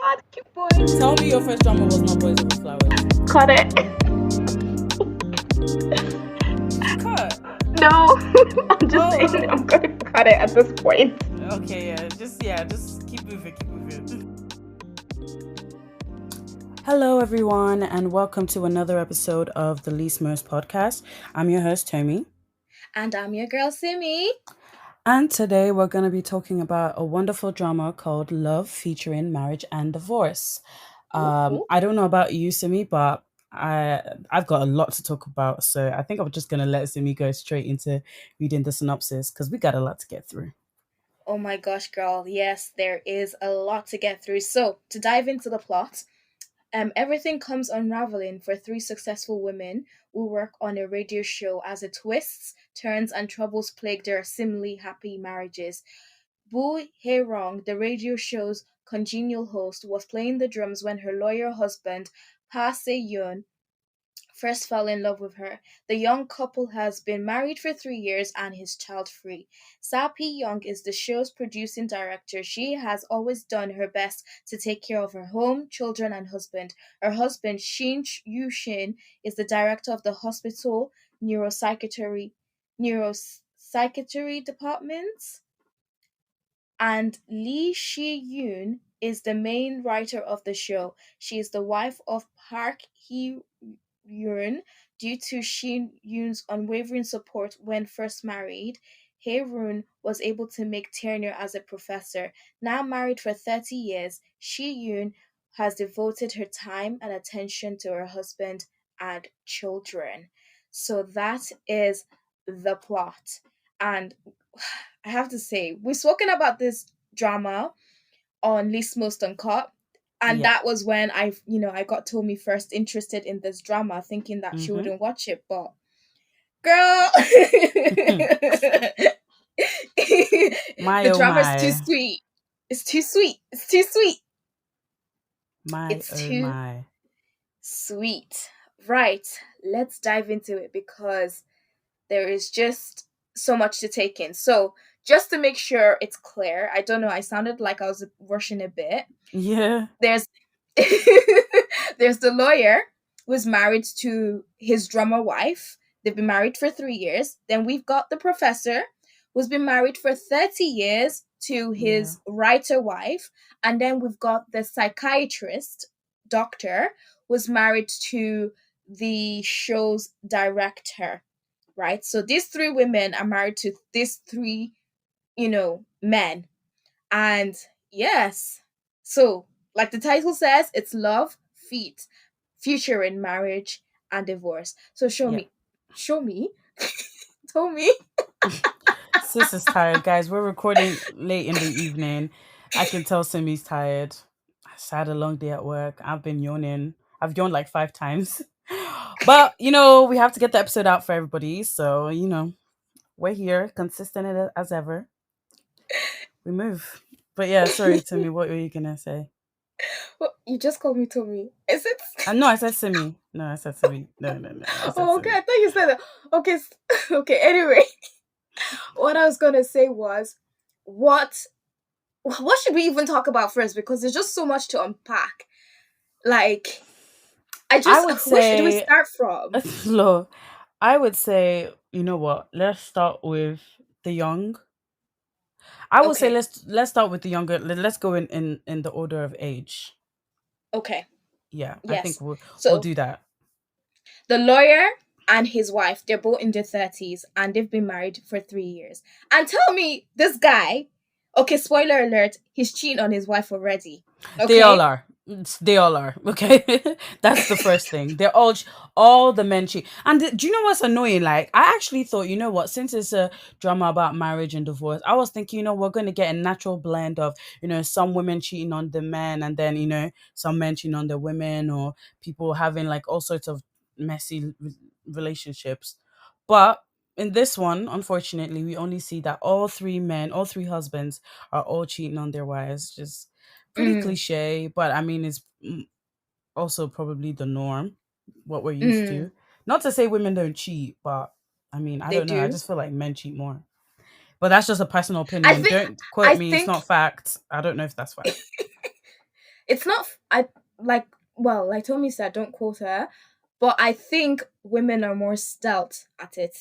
God, keep going. Tell me your first drama was not Boys Over Flowers. Cut it. Did you cut? No, I'm just saying I'm going to cut it at this point. Okay, just keep moving. Hello, everyone, and welcome to another episode of the LeastMost podcast. I'm your host, Tommy. And I'm your girl, Simi. And today we're going to be talking about a wonderful drama called Love, featuring marriage and divorce. I don't know about you, Simi, but I've got a lot to talk about. So I think I'm just going to let Simi go straight into reading the synopsis because we got a lot to get through. Oh my gosh, girl. Yes, there is a lot to get through. So, to dive into the plot, everything comes unraveling for three successful women who work on a radio show as it twists, turns, and troubles plague their seemingly happy marriages. Boo Hae-rong, the radio show's congenial host, was playing the drums when her lawyer husband, Pa Se-yeon, first fell in love with her. The young couple has been married for 3 years and is child-free. Sa Pi-young is the show's producing director. She has always done her best to take care of her home, children, and husband. Her husband, Shin Yu-shin, is the director of the hospital neuropsychiatry department. And Lee Shi-yoon is the main writer of the show. She is the wife of Park Hee-yoon. Due to Shin-yoon's unwavering support when first married, Hae-roon was able to make tenure as a professor. Now married for 30 years, Shi-yoon has devoted her time and attention to her husband and children. So that is the plot. And I have to say, we've spoken about this drama on LeastMost Uncut, and that was when I got Tommy first interested in this drama, thinking that she wouldn't watch it, but girl, the drama is too sweet. It's too sweet. It's too sweet. Sweet. Right. Let's dive into it because there is just so much to take in. So, just to make sure it's clear, I don't know, I sounded like I was rushing a bit. Yeah. There's there's the lawyer who's married to his drummer wife. They've been married for 3 years. Then we've got the professor who's been married for 30 years to his writer wife. And then we've got the psychiatrist, doctor, who's married to the show's director. Right? So these three women are married to these three, men. And yes, so like the title says, it's love, future in marriage, and divorce. So show me. Tell me. Sis is tired, guys. We're recording late in the evening. I can tell Simi's tired. I had a long day at work. I've been yawning. I've yawned like 5 times. But, we have to get the episode out for everybody. So, we're here, consistent as ever. We move. But yeah, sorry, Tommy, what were you going to say? Well, you just called me Tommy. Is it? No, I said Simi. No, I said Simi. No. Oh, okay. Simi. I thought you said that. Okay. Okay, anyway. What I was going to say was, what should we even talk about first? Because there's just so much to unpack. Like, I would say, where should we start from? Look, I would say, you know what? Let's start with the young. I would say let's start with the younger. Let's go in the order of age. Okay. Yeah, yes. I think we'll do that. The lawyer and his wife, they're both in their 30s and they've been married for 3 years. And tell me, this guy, okay, spoiler alert, he's cheating on his wife already. Okay? They all are. Okay. That's the first thing. They're all the men cheat. And do you know what's annoying? Like, I actually thought, you know what, since it's a drama about marriage and divorce, I was thinking, we're going to get a natural blend of, some women cheating on the men and then, some men cheating on the women, or people having like all sorts of messy relationships. But in this one, unfortunately, we only see that all three husbands are all cheating on their wives. Just pretty cliche, but I mean, it's also probably the norm, what we're used to. Not to say women don't cheat, but I mean, I don't know. I just feel like men cheat more. But that's just a personal opinion. Don't quote me. It's not fact. I don't know if that's fact. It's not. I like. Well, like Tommy said, don't quote her, but I think women are more stealth at it.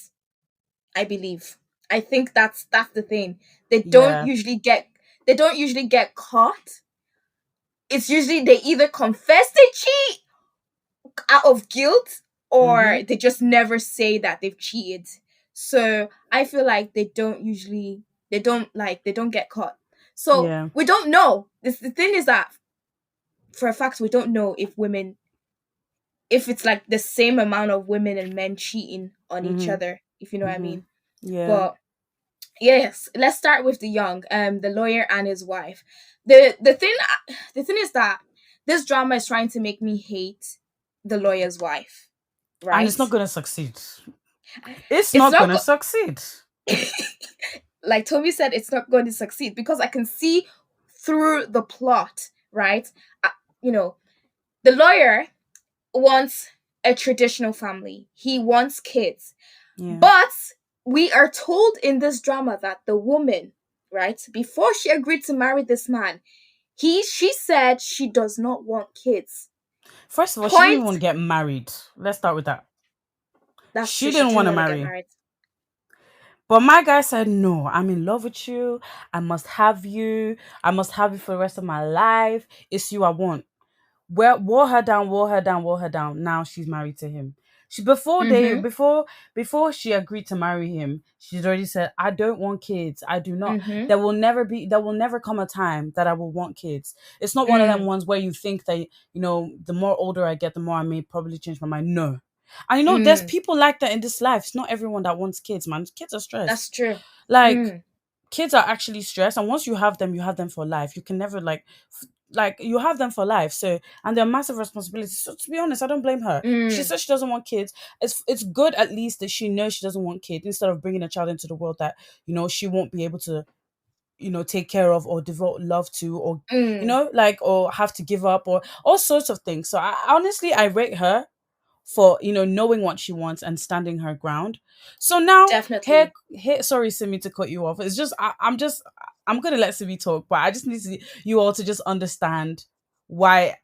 I believe. I think that's the thing. They don't Yeah. usually get. They don't usually get caught. It's usually they either confess they cheat out of guilt, or Mm-hmm. they just never say that they've cheated. So I feel like they don't get caught. So Yeah. we don't know. The thing is that for a fact we don't know if it's like the same amount of women and men cheating on each Mm-hmm. other, if you know what I Mm-hmm. mean. Yeah. But yes, let's start with the young, the lawyer and his wife. The thing is that this drama is trying to make me hate the lawyer's wife, And it's right? not gonna succeed. It's It's not not gonna succeed. like Toby said, it's not going to succeed because I can see through the plot, right? Uh, you know, the lawyer wants a traditional family. He wants kids. Yeah. But we are told in this drama that the woman, right, before she agreed to marry this man, she said she does not want kids. First of all, she didn't Point. even get married. Let's start with that. That's She true. She didn't didn't want to want to get marry. married. But my guy said, no, I'm in love with you. I must have you. I must have you for the rest of my life. It's you I want. Well, wore her down, wore her down, wore her down. Now she's married to him. She Mm-hmm. before she agreed to marry him, she's already said, I don't want kids. I do not. Mm-hmm. There will never come a time that I will want kids. It's not one of them Mm. ones where you think that, the more older I get, the more I may probably change my mind. No. And there's Mm. people like that in this life. It's not everyone that wants kids, man. Kids are That's stress. true. Like, Mm. kids are actually stressed, and once you have them for life. You can never you have them for life. So, and they're massive responsibilities. So to be honest, I don't blame her. She Mm. says she doesn't want kids. It's good at least that she knows she doesn't want kids, instead of bringing a child into the world that she won't be able to take care of, or devote love to, or Mm. or have to give up, or all sorts of things. So I rate her for knowing what she wants and standing her ground. So now, here, Definitely. sorry, Simi, to cut you off. It's just I'm gonna let Simi talk, but I just need you all to just understand why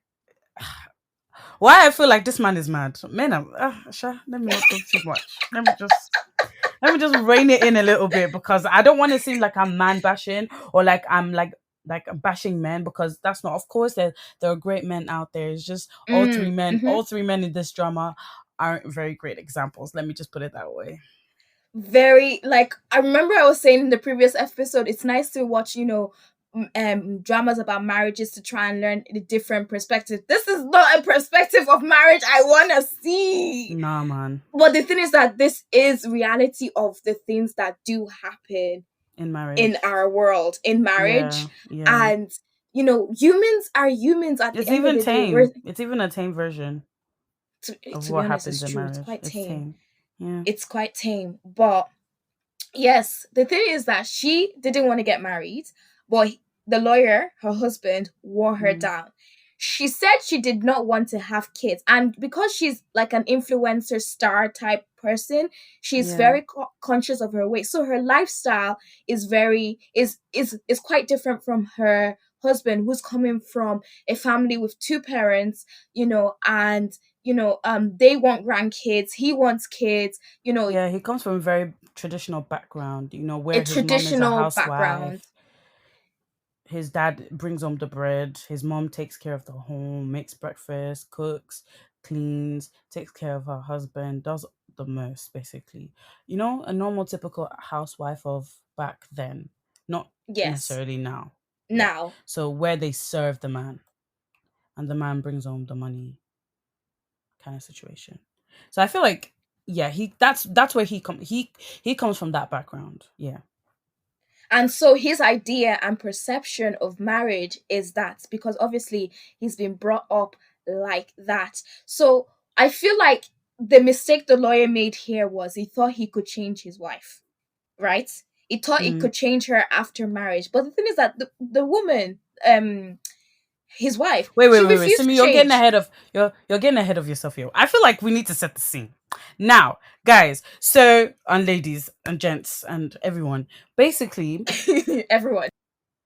I feel like this man is mad. Men, let me not talk too much. Let me just rein it in a little bit, because I don't want to seem like I'm man bashing, or like I'm like bashing men, because that's not. Of course, there are great men out there. It's just Mm. Mm-hmm. all three men in this drama aren't very great examples. Let me just put it that way. Very, like, I remember I was saying in the previous episode, it's nice to watch dramas about marriages to try and learn the different perspectives. This is not a perspective of marriage I want to see. Nah, man. But the thing is that this is reality of the things that do happen In in marriage. our world, in marriage. Yeah, yeah. And humans are humans at the It's end of even the day. We're tame. It's even a tame version of to be what honest, happens it's in true, it's marriage. quite It's tame. tame. Yeah. It's quite tame. But yes, the thing is that she didn't want to get married, but the lawyer, her husband, wore her Mm. down. She said she did not want to have kids, and because she's like an influencer star type person, she's Yeah. very conscious of her weight. So her lifestyle is very is quite different from her husband, who's coming from a family with two parents, and they want grandkids, he wants kids, Yeah, he comes from a very traditional background, a where his mom is a traditional background. housewife. His dad brings home the bread. His mom takes care of the home, makes breakfast, cooks, cleans, takes care of her husband, does the most, basically. A normal, typical housewife of back then, not Yes. necessarily now. Yeah. Now, So, where they serve the man and the man brings home the money, kind of situation. So I feel like, yeah, that's where he comes from, that background. Yeah. and so his idea and perception of marriage is that, because obviously he's been brought up like that. So I feel like the mistake the lawyer made here was he thought he could change his wife, right? He thought he Mm. could change her after marriage. But the thing is that the woman, his wife, she Wait. refused Simi, to you're getting change. ahead of you're getting ahead of yourself here. I feel like we need to set the scene. Now, guys, and ladies and gents and everyone, basically, Everyone.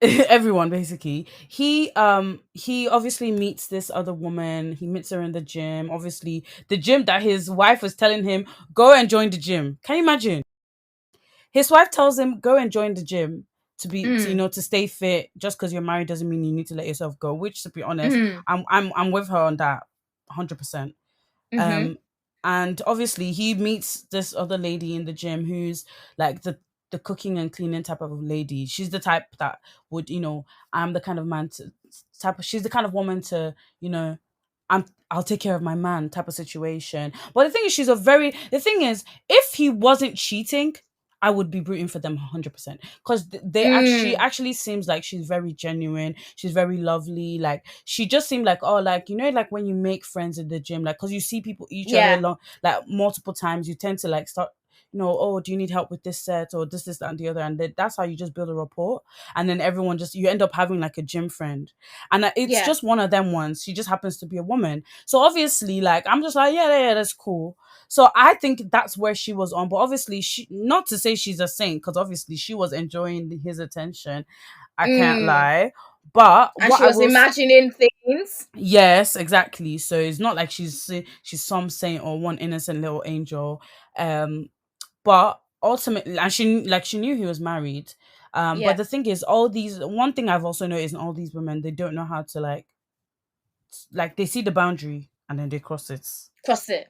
everyone basically. He obviously meets this other woman. He meets her in the gym. Obviously, the gym that his wife was telling him go and join the gym. Can you imagine? His wife tells him go and join the gym Mm. to stay fit. Just because you're married doesn't mean you need to let yourself go. Which, to be honest, Mm. I'm with her on that, 100%. Mhm. Um, and obviously he meets this other lady in the gym who's like the cooking and cleaning type of lady. She's the type that would, I'm the kind of man to she's the kind of woman to, you know, I'll take care of my man type of situation. But the thing is, the thing is, if he wasn't cheating, I would be rooting for them 100% because she Mm. actually seems like she's very genuine. She's very lovely. Like she just seemed like, oh, like like when you make friends in the gym, like because you see people each other Yeah. long, like multiple times, you tend to like start. Oh, do you need help with this set or this, that, and the other? And that's how you just build a rapport. And then everyone you end up having like a gym friend. And it's Yeah. just one of them ones. She just happens to be a woman. So obviously, like, I'm just like, yeah, yeah, that's cool. So I think that's where she was on. But obviously, she not to say she's a saint, because obviously she was enjoying his attention. I can't Mm. lie. But And what she I was will imagining things. yes, exactly. So it's not like she's some saint or one innocent little angel. But ultimately, and she knew he was married. But Yeah. the thing is, all these one thing I've also noticed in all these women, they don't know how to like they see the boundary and then they cross it. Cross it.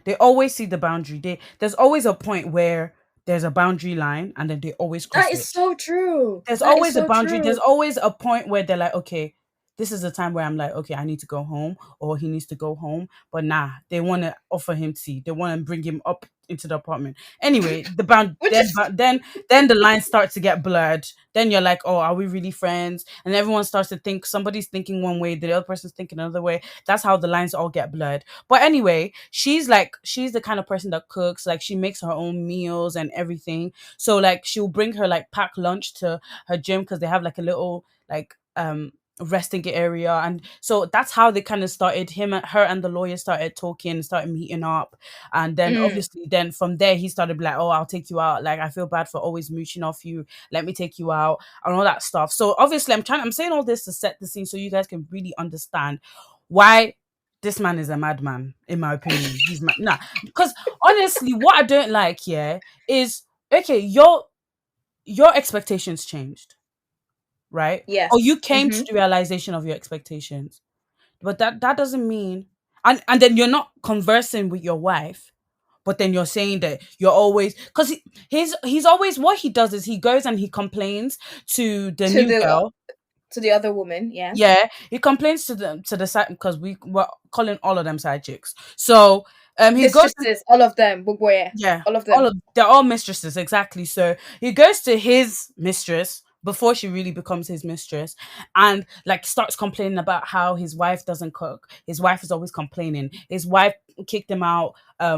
They always see the boundary. There's always a point where there's a boundary line and then they always That cross is it. so true. There's That is always a so boundary. There's true. always a point where they're like, okay, this is the time where I'm like, okay, I need to go home, or he needs to go home. But nah, they want to offer him tea. They want to bring him up into the apartment. Anyway, Which is then the lines start to get blurred. Then you're like, oh, are we really friends? And everyone starts to think somebody's thinking one way, the other person's thinking another way. That's how the lines all get blurred. But anyway, she's the kind of person that cooks. Like she makes her own meals and everything. So like she'll bring her like packed lunch to her gym because they have like a little like resting area. And so that's how they kind of started. Her and the lawyer started talking, started meeting up. And then mm. obviously then from there he started like, oh, I'll take you out, like I feel bad for always mooching off you, let me take you out, and all that stuff. So obviously I'm saying all this to set the scene so you guys can really understand why this man is a madman, in my opinion. He's mad. Nah, because honestly, what I don't like here is okay, your expectations changed, right? Yes. Or you came to Mhm. the realization of your expectations. But that doesn't mean and then you're not conversing with your wife, but then you're saying that you're always because he's always what he does is he goes and he complains to the To new the girl. to the other woman, yeah. Yeah, he complains to the side because we're calling all of them side chicks. So he goes Mistresses, all of them, Bugboye, yeah, all of them. they're all mistresses, exactly. So he goes to his mistress before she really becomes his mistress and like starts complaining about how his wife doesn't cook. His wife is always complaining. His wife kicked him out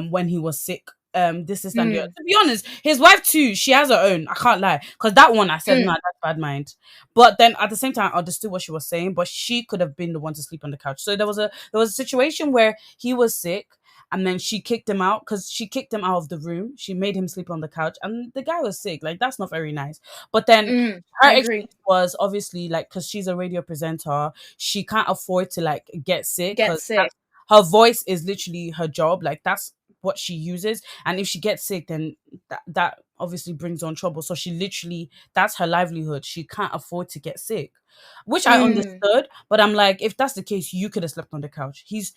when he was sick. This is and the other. Mm. To be honest, his wife too, she has her own. I can't lie. Because that one I said, no, Mm. that's bad mind. But then at the same time, I understood what she was saying, but she could have been the one to sleep on the couch. So there was a situation where he was sick and then she kicked him out because she kicked him out of the room. She made him sleep on the couch, and the guy was sick. Like that's not very nice. But then Mm. her I agree. excuse was obviously like because she's a radio presenter, she can't afford to like get sick Get because sick. her voice is literally her job. Like that's what she uses, and if she gets sick, then that obviously brings on trouble. So she literally that's her livelihood. She can't afford to get sick, which I Mm. understood. But I'm like, if that's the case, you could have slept on the couch. He's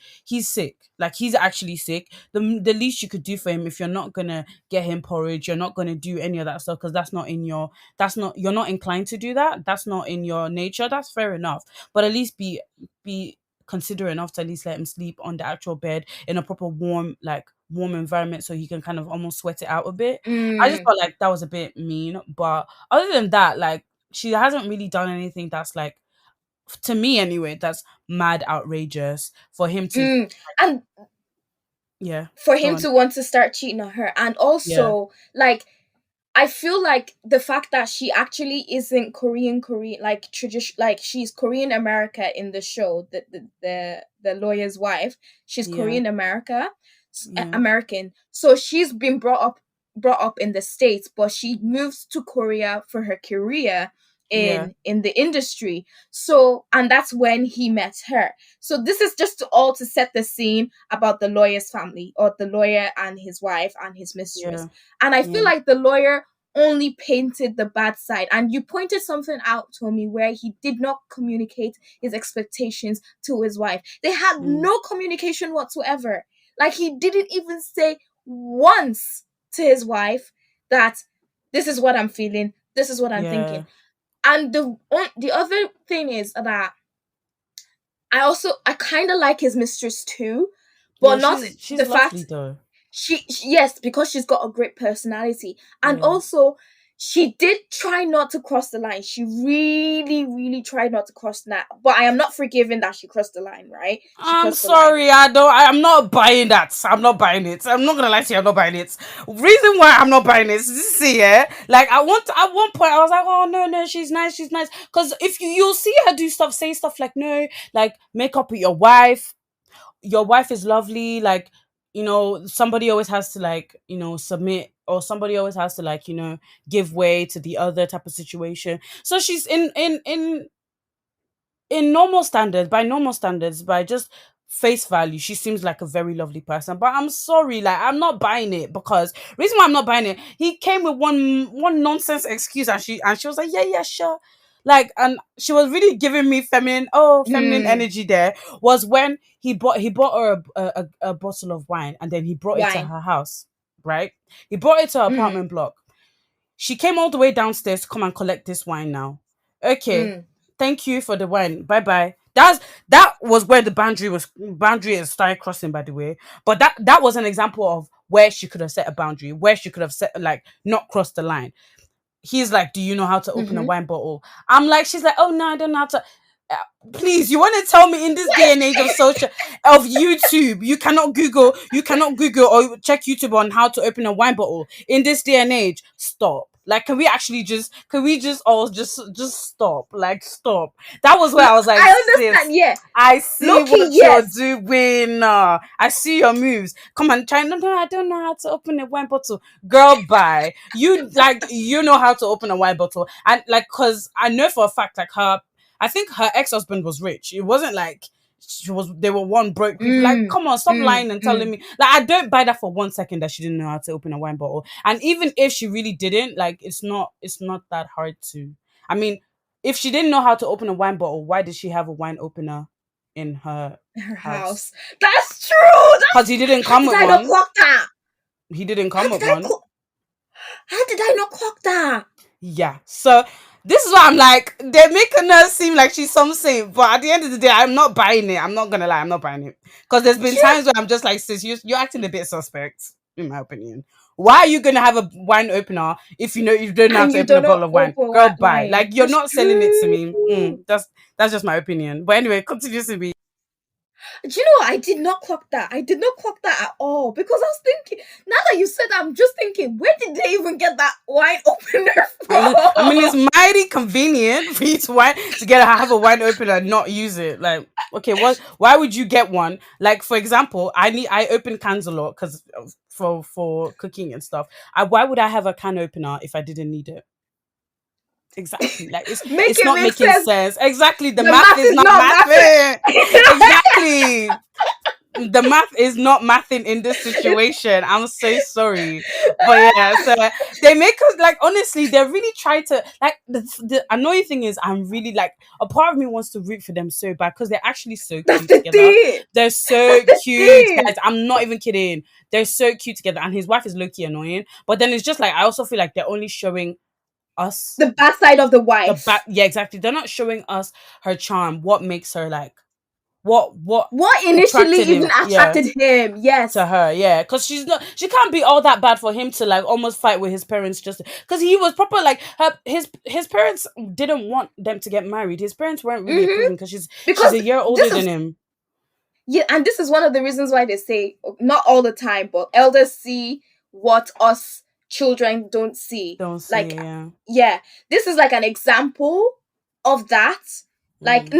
sick. Like he's actually sick. The least you could do for him if you're not gonna get him porridge, you're not gonna do any of that stuff because that's not you're not inclined to do that. That's not in your nature. That's fair enough. But at least be considerate enough to at least let him sleep on the actual bed in a proper warm environment so he can kind of almost sweat it out a bit. I just Mm. felt like that was a bit mean. But other than that, like she hasn't really done anything that's like to me anyway, that's mad outrageous for him to Mm. And yeah, for go him on. to want to start cheating on her, and Yeah, also like I feel like the fact that she actually isn't Korean, like tradition, like she's Korean America in the show, the lawyer's wife, she's yeah, Korean yeah, American. So she's been brought up in the States, but she moves to Korea for her career, Yeah. in the industry. So, and that's when he met her. So this is just all to set the scene about the lawyer's family, or the lawyer and his wife and his mistress. Yeah. And I Yeah. feel like the lawyer only painted the bad side. And you pointed something out to me where he did not communicate his expectations to his wife. They had no communication whatsoever. Like, he didn't even say once to his wife that this is what I'm feeling, this is what I'm Yeah. thinking. And the other thing is that I kind of like his mistress too, but Yeah, not she's the lovely fact though. yes, because she's got a great personality. And Yeah. also, she did try not to cross the line. She really, really tried not to cross that. But I am not forgiving that she crossed the line, right? She I'm crossed the line. sorry, I'm not buying that. I'm not buying it. I'm not gonna lie to you, I'm not buying it. Reason why I'm not buying it is this, see, yeah. Like, at one point I was like, oh no, she's nice, she's nice. Because if you'll see her do stuff, say stuff like, no, like, make up with your wife. Your wife is lovely, like, somebody always has to, like, submit, or somebody always has to, like, give way to the other type of situation. So she's in normal standards, by just face value, she seems like a very lovely person. But I'm sorry, like, I'm not buying it, because reason why I'm not buying it, he came with one nonsense excuse, and she was like, yeah, sure. Like, and she was really giving me feminine Mm, energy. There was when he bought her a bottle of wine, and then he brought it to wine. her house, right? He brought it to her Mm, apartment block. She came all the way downstairs to come and collect this wine now. Okay. mm, Thank you for the wine. Bye bye. That was where the boundary is started crossing, by the way. But that was an example of where she could have set a boundary, where she could have set, like, not crossed the line. He's like, do you know how to open a mm-hmm. wine bottle? I'm like, she's like, oh no, I don't know how to. Uh, Please, you want to tell me, in this day and age of YouTube, you cannot Google or check YouTube on how to open a wine bottle in this day and age? Stop. Like, can we just all just stop? Like, stop. That was where No, I was like, I sis, understand. Yeah, I see Loki. what you're Yes. doing. I see your moves. Come on, try. No, I don't know how to open a wine bottle. Girl, bye. You know how to open a wine bottle. And, like, cause I know for a fact, like, I think her ex-husband was rich. It wasn't like they were one broke people. Like, Mm, come on, stop mm, lying and telling mm. me. Like, I don't buy that for 1 second that she didn't know how to open a wine bottle. And even if she really didn't, like, it's not that hard to. I mean, if she didn't know how to open a wine bottle, why did she have a wine opener in her Her house? house. That's true. Because he didn't How come did with I not one. clock that? He didn't How come did with I one. clock? How did I not clock that? Yeah. So this is why I'm like, they're making her seem like she's some saint, but at the end of the day, I'm not buying it. I'm not gonna lie, I'm not buying it. Because there's been Yeah, times where I'm just like, sis, you're acting a bit suspect, in my opinion. Why are you gonna have a wine opener if you don't know how and to you open a don't know bottle of wine? open Girl, white bye. wine. Like, you're That's not selling it to me. true. That's just my opinion. But anyway, continue to be. Do you know what? I did not clock that. I did not clock that at all, because I was thinking. Now that you said that, I'm just thinking, where did they even get that wine opener I mean, from? it's mighty convenient for you have a wine opener and not use it. Like, okay, why would you get one? Like, for example, I open cans a lot because for cooking and stuff. Why would I have a can opener if I didn't need it? Exactly. Like, Make it's it not make making sense. sense. Exactly. The The math math is is not not mathing. mathing. Exactly. The math is not mathing in this situation. I'm so sorry. But yeah, so they make us, like, honestly, they really try to, like, the annoying thing is, I'm really, like, a part of me wants to root for them so bad because they're actually so That's cute the together. thing. They're so That's the cute, thing. guys. I'm not even kidding. They're so cute together, and his wife is low-key annoying. But then it's just like, I also feel like they're only showing us The bad side of the the wife. back. Yeah, exactly. They're not showing us her charm, what makes her, like, what What initially attracted even him, yeah, attracted him? to Yes. her, yeah, because she can't be all that bad for him to, like, almost fight with his parents, just because he was proper, like, his parents didn't want them to get married. His parents weren't really Mm-hmm. approving because she's Because a year older this than is him. yeah, and this is one of the reasons why they say, not all the time, but elders see what us children don't see. Don't see, Like, yeah. yeah, this is like an example of that. Like, Mm,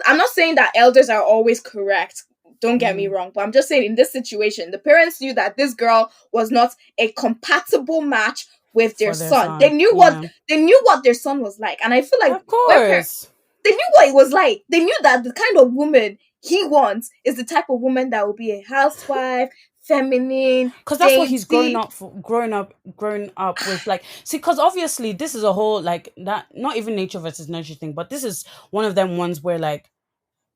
I'm not saying that elders are always correct. Don't get me mm, wrong, but I'm just saying, in this situation, the parents knew that this girl was not a compatible match with their For their son. They son. knew what Yeah. their son was like, and I feel like Of when course. they knew what it was like. They knew that the kind of woman he wants is the type of woman that will be a housewife, feminine, Because that's what he's dainty. growing up with. Like, see, because obviously this is a whole like that, not even nature versus nurture thing, but this is one of them ones where like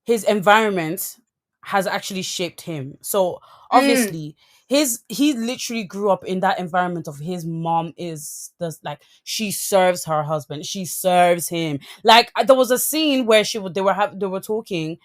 his environment has actually shaped him. So Mm, obviously he literally grew up in that environment of his mom is the like she serves her husband, she serves him. Like there was a scene where they were talking,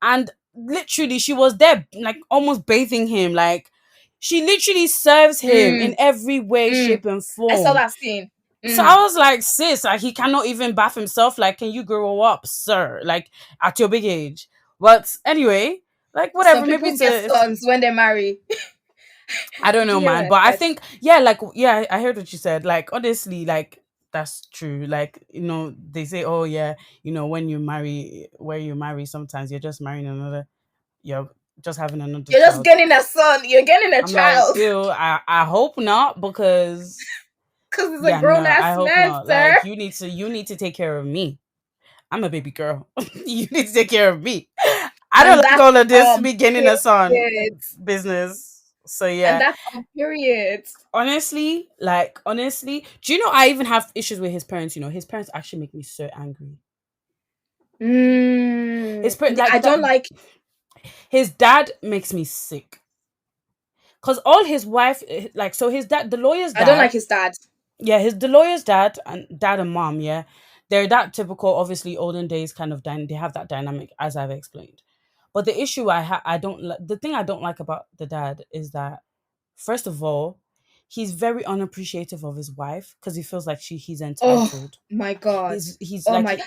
and literally she was there like almost bathing him. Like she literally serves him in mm, every way, mm. shape, and I saw form. that scene. So I Mm. was like, sis, like he cannot even bath himself. Like, can you grow up, sir? Like at your big age. But anyway, like Some whatever. Maybe people get sons when they marry. I don't Do know, you man. realize But I that? think yeah, like yeah, I heard what you said. Like honestly, like that's true. Like they say, oh yeah, when you marry, where you marry, sometimes you're just marrying another. You're just having another You're just child. getting a son. You're getting a I'm like, child ew. I hope not because because it's a yeah, grown no, ass I hope man, not. sir. Like you need to take care of me. I'm a baby girl. You need to take care of me. I don't And like that's all of this on beginning a son period. business. So And yeah, that's on period. honestly, do you know I even have issues with his parents? His parents actually make me so angry. Mm. I Like that, don't like. his dad makes me sick. Cause all his wife, like, so his dad, the lawyer's I don't like dad, his dad. yeah, the lawyer's dad and mom, yeah, they're that typical, obviously olden days kind of they have that dynamic as I've explained. But the issue I don't the thing I don't like about the dad is that first of all, he's very unappreciative of his wife because he feels like he's Oh entitled. my god. He's Oh like my.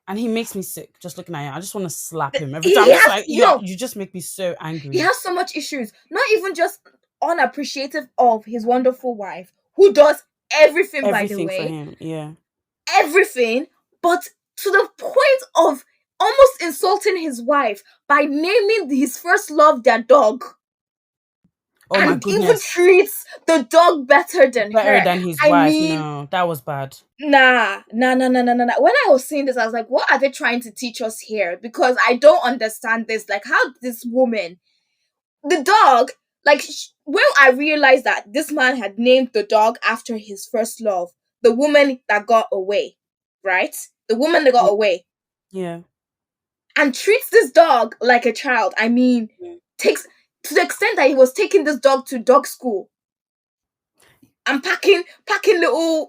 and he makes me sick just looking at him. I just want to slap him every time. He I'm just has like yo. you just make me so He angry. has so much issues. Not even just unappreciative of his wonderful wife, who does everything. By the Everything for way, him, yeah. everything, but to the point of almost insulting his wife by naming his first love their dog, Oh my and even goodness. treats the dog better than Better her. than his I wife. mean, No, that was bad. nah, nah, nah, nah, nah, nah, nah. When I was seeing this, I was like, what are they trying to teach us here? Because I don't understand this. Like, how this woman, the dog, like, when I realized that this man had named the dog after his first love, the woman that got away, right? The woman that got Yeah. away, Yeah. and treats this dog like a child. I mean, takes to the extent that he was taking this dog to dog school and packing little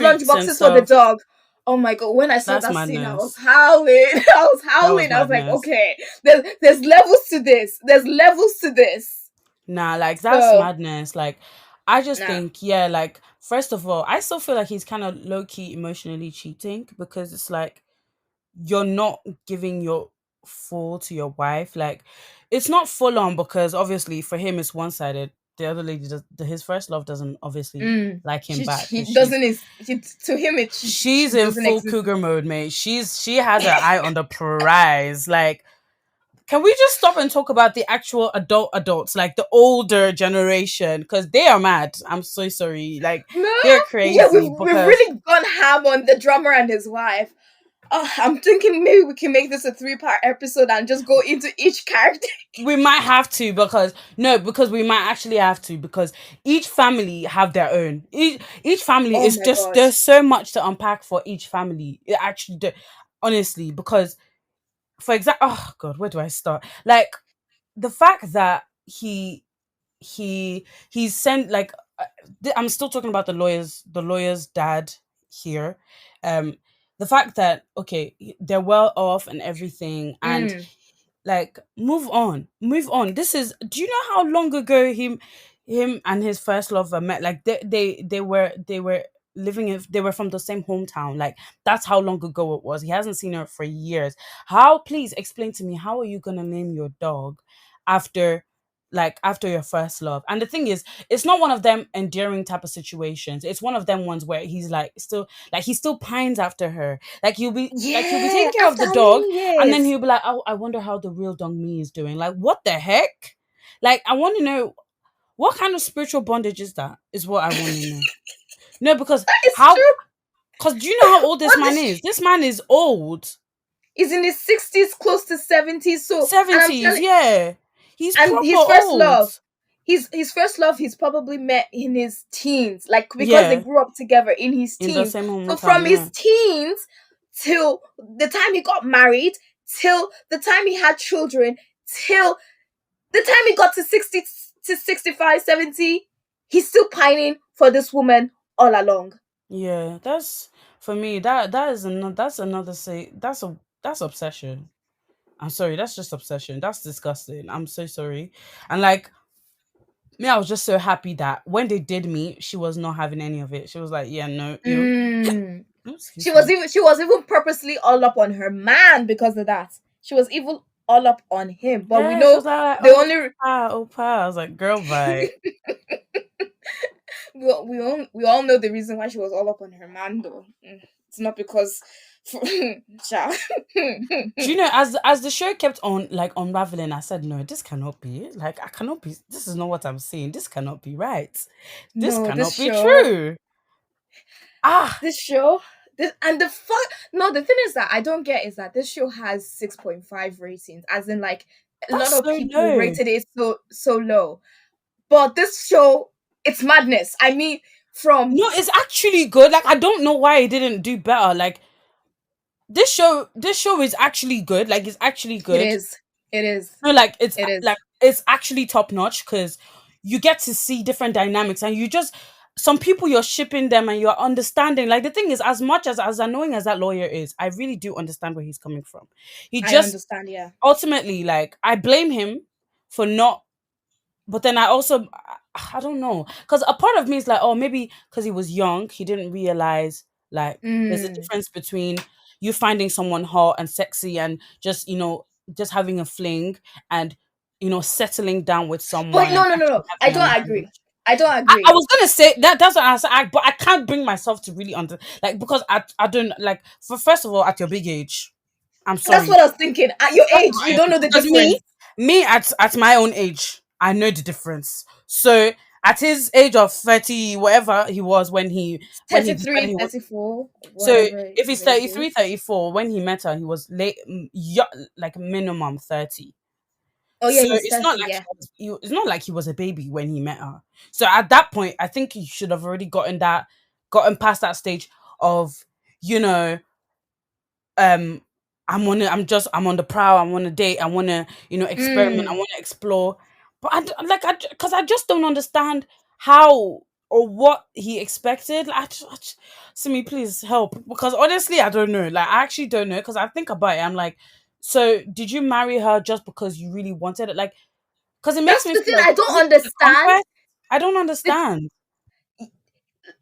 lunch Treats and boxes for the stuff. dog. Oh my god, when I saw That's that scene, I was madness. howling. I was That was howling. I was like, madness. okay, there's levels to this. There's levels to this. Nah, like that's So madness. Like I just nah. think, yeah, like first of all, I still feel like he's kind of low key emotionally cheating because it's like you're not giving your full to your wife. Like it's not full on because obviously for him it's one sided. The other lady does his first love doesn't obviously like him back because He doesn't to him she's she in doesn't full exist. cougar mode, mate. She has her eye on the prize. Like, can we just stop and talk about the actual adults, like the older generation, because they are mad. I'm so sorry. Like, No, they're yeah, crazy we've because really gone ham on the drummer and his wife. I'm thinking maybe we can make this a 3-part episode and just go into each character. we might have to because no, because we might actually have to because each family have their own. Each family Oh is my just god. there's so much to unpack for each family. It actually, honestly, because for example, oh god, where do I start? Like the fact that he's sent like I'm still talking about the lawyer's dad here. um the fact that okay, they're well off and everything, and Mm. like move on. This is, do you know how long ago him and his first lover met? Like they were living in, they were from the same hometown. Like that's how long ago it was. He hasn't seen her for years. How, please explain to me, how are you gonna name your dog after, like after your first love? And the thing is, it's not one of them endearing type of situations. It's one of them ones where he's like still, like he still pines after her. Like he'll be Yeah, taking care of after the how dog, many and then years? he'll be like, oh, I wonder how the real dog me is doing. Like, what the heck? Like, I want to know what kind of spiritual bondage is that, is what I want to know. No, because It's how? true. Because do you know how old this But man is? This man is old. he's in his 60s, close to 70s. So, and I'm 70s, telling, yeah. He's and proper his first old. love, his first love, he's probably met in his teens, like because they Yeah, grew up together in his in the teens. same So hometown, from yeah. his teens till the time he got married, till the time he had children, till the time he got to 60 to 65, 70, he's still pining for this woman all along. Yeah, that's for me. That is another. That's another say. That's obsession. I'm sorry. That's just obsession. That's disgusting. I'm so sorry. And like me, I was just so happy that when they did meet, she was not having any of it. She was like, "Yeah, no, you." Mm. Oh, excuse me. She was even purposely all up on her man because of that. She was even all up on him. But we Yeah, she know was like, the "Oh, only pa, oh, pa." I was like, "Girl, bye." we all know the reason why she was all up on her man though. It's not because Sha. Do you know, as the show kept on like unraveling, I said, no, this cannot be. Like, I cannot be. This is not what I'm saying. This cannot be right. This No, cannot be true. Ah, this show, this and the fuck. No, the thing is that I don't get is that this show has 6.5 ratings, as in like a lot that's of so people low. rated it so low. But this show, it's madness. I mean, from No, it's actually good. Like, I don't know why it didn't do better. Like, this show is actually good. Like, it's actually it good. is, it is, No, it is. like it's actually top notch because you get to see different dynamics and you just some people you're shipping them and you're understanding. Like the thing is, as much as annoying as that lawyer is, I really do understand where he's coming from. He I just understand. Yeah. ultimately like I blame him for not but then I also I don't know because a part of me is like, oh, maybe because he was young, he didn't realize like there's a Mm. difference between you finding someone hot and sexy and just just having a fling and settling down with But someone no, and no, no, actually no. I having a don't marriage. agree. I don't I agree. was gonna say that that's what I said, but I can't bring myself to really like because I don't like for first of all at your big age. I'm That's sorry. what I was thinking. At your That's age, my you own don't age. know the Because me, difference. me at my own age, I know the difference. So at his age of 30, whatever he was when he decided 33, he was 34, so whatever if he's his age 33, is. 34, when he met her, he was late like minimum 30. Oh yeah, So he's it's not 30. like Yeah, it's not like he was a baby when he met her. So at that point, I think he should have already gotten past that stage of, you know, um I'm on the prowl, I want to date, I want to experiment, I mm, want to explore, but because I just don't understand how or what he expected. Like, Simi, please help, because honestly I don't know. Like I actually don't know, because I think about it, I'm like, so did you marry her just because you really wanted it? Like, because it makes that's me the feel thing like, I is don't it just a understand. conquest? I don't The, understand.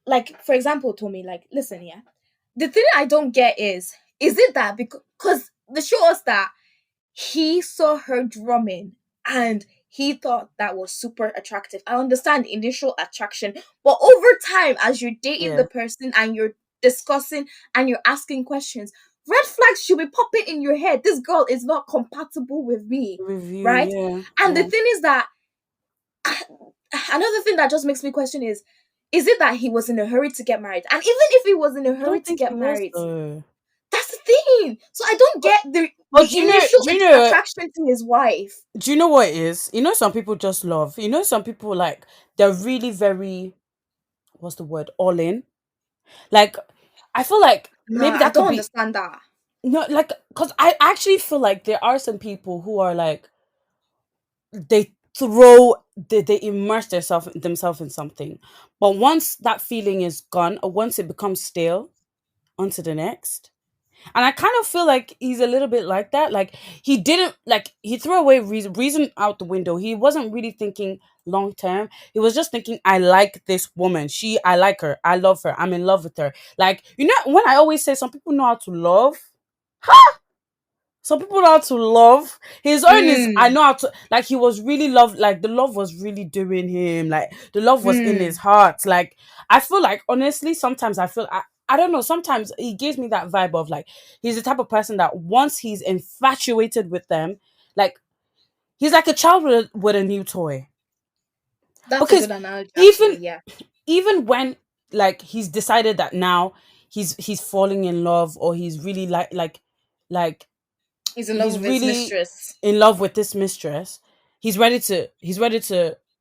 like for example, Tommy, like listen, yeah. The thing I don't get is it that because they show us that he saw her drumming and he thought that was super attractive. I understand initial attraction, but over time, as you're dating Yeah, the person and you're discussing and you're asking questions, red flags should be popping in your head. This girl is not compatible with me, review, right? yeah, And the yeah. thing is that another thing that just makes me question is it that he was in a hurry to get married? And even if he was in a I hurry don't to think he get was married, though. that's the thing. So I don't get the But the initial do you know attraction to his wife. do you know what it is? Some people just love. Some people like they're really very what's the word? All in. Like I feel like maybe Nah, I that could don't be understand that. no like because I actually feel like there are some people who are like they immerse themselves in something. But once that feeling is gone or once it becomes stale, onto the next. And I kind of feel like he's a little bit like that. Like he didn't like he threw away reason out the window. He wasn't really thinking long term. He was just thinking, I like this woman. I like her. I love her. I'm in love with her. Like, when I always say some people know how to love. Some people know how to love. His own is I Mm, know how to like he was really loved, like the love was really doing him, like the love was in his mm. heart. Like I feel like honestly, sometimes I don't know, sometimes he gives me that vibe of like he's the type of person that once he's infatuated with them, like he's like a child with a new toy. That's a Because good analogy, even actually. Yeah. even when like he's decided that now he's falling in love, or he's really like He's in love he's with his really mistress. in love with this mistress. He's ready to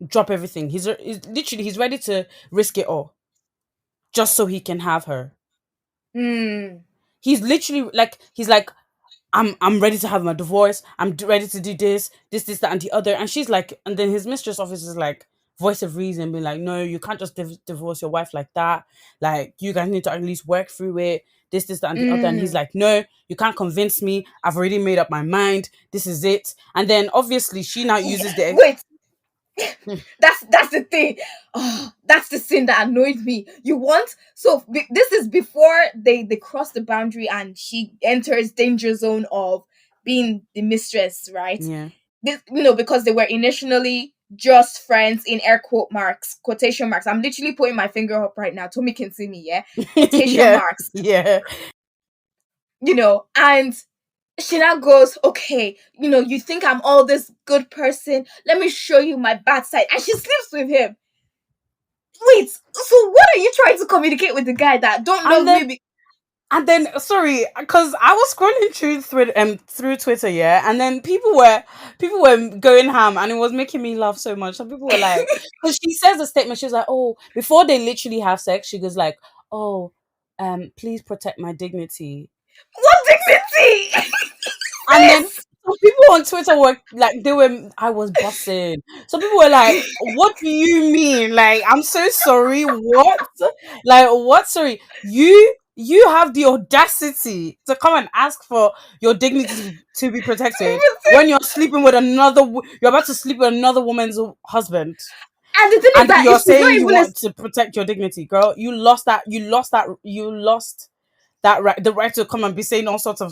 drop everything. He's ready to risk it all just so he can have her. Hmm. He's literally like, he's like, I'm ready to have my divorce. Ready to do this, that, and the other. And she's like, and then his mistress office is like, voice of reason, being like, no, you can't just divorce your wife like that. Like, you guys need to at least work through it. This, that, and the other. And he's Mm. like, no, you can't convince me. I've already made up my mind. This is it. And then obviously she now uses the Wait, that's the thing. Oh, that's the sin that annoyed me. You want this is before they cross the boundary and she enters danger zone of being the mistress, right? yeah. This, because they were initially just friends in air quotation marks. I'm literally putting my finger up right now. Tommy can see me, yeah? Quotation Yeah. marks. Yeah. And she now goes, okay, you think I'm all this good person. Let me show you my bad side. And she sleeps with him. Wait, so what are you trying to communicate with the guy that don't love me? And then, sorry, because I was scrolling through Twitter, yeah, and then people were going ham, and it was making me laugh so much. Some people were like, because she says a statement, she was like, oh, before they literally have sex, she goes like, oh, please protect my dignity. What dignity? And then some people on Twitter were like, I was busting. Some people were like, what do you mean? Like, I'm so sorry. What? Like, what? Sorry. You have the audacity to come and ask for your dignity to be protected when you're sleeping with you're about to sleep with another woman's husband. And the thing is And that you're she's not saying you even want to protect your dignity, girl. You lost that right, the right to come and be saying all sorts of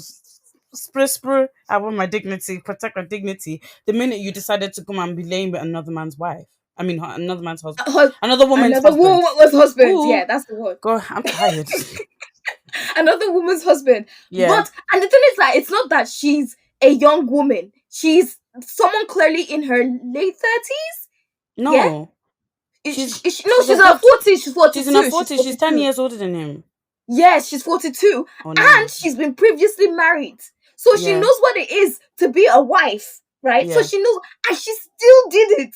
spray. I want my dignity, protect my dignity. The minute you decided to come and be laying with another man's wife, I mean another man's husband, another woman's another husband. woman's husband. Ooh, Yeah, that's the word. girl, I'm tired. Another woman's husband. Yeah. And the thing is that it's not that she's a young woman. She's someone clearly in her late 30s. Yeah? No. No, She's she's a in her 40s. She's 42. She's in her 40s. She's 10 years older than him. Yes, she's 42. Oh no. And she's been previously married. So she Yeah. knows what it is to be a wife, right? Yeah. So she knows, and she still did it.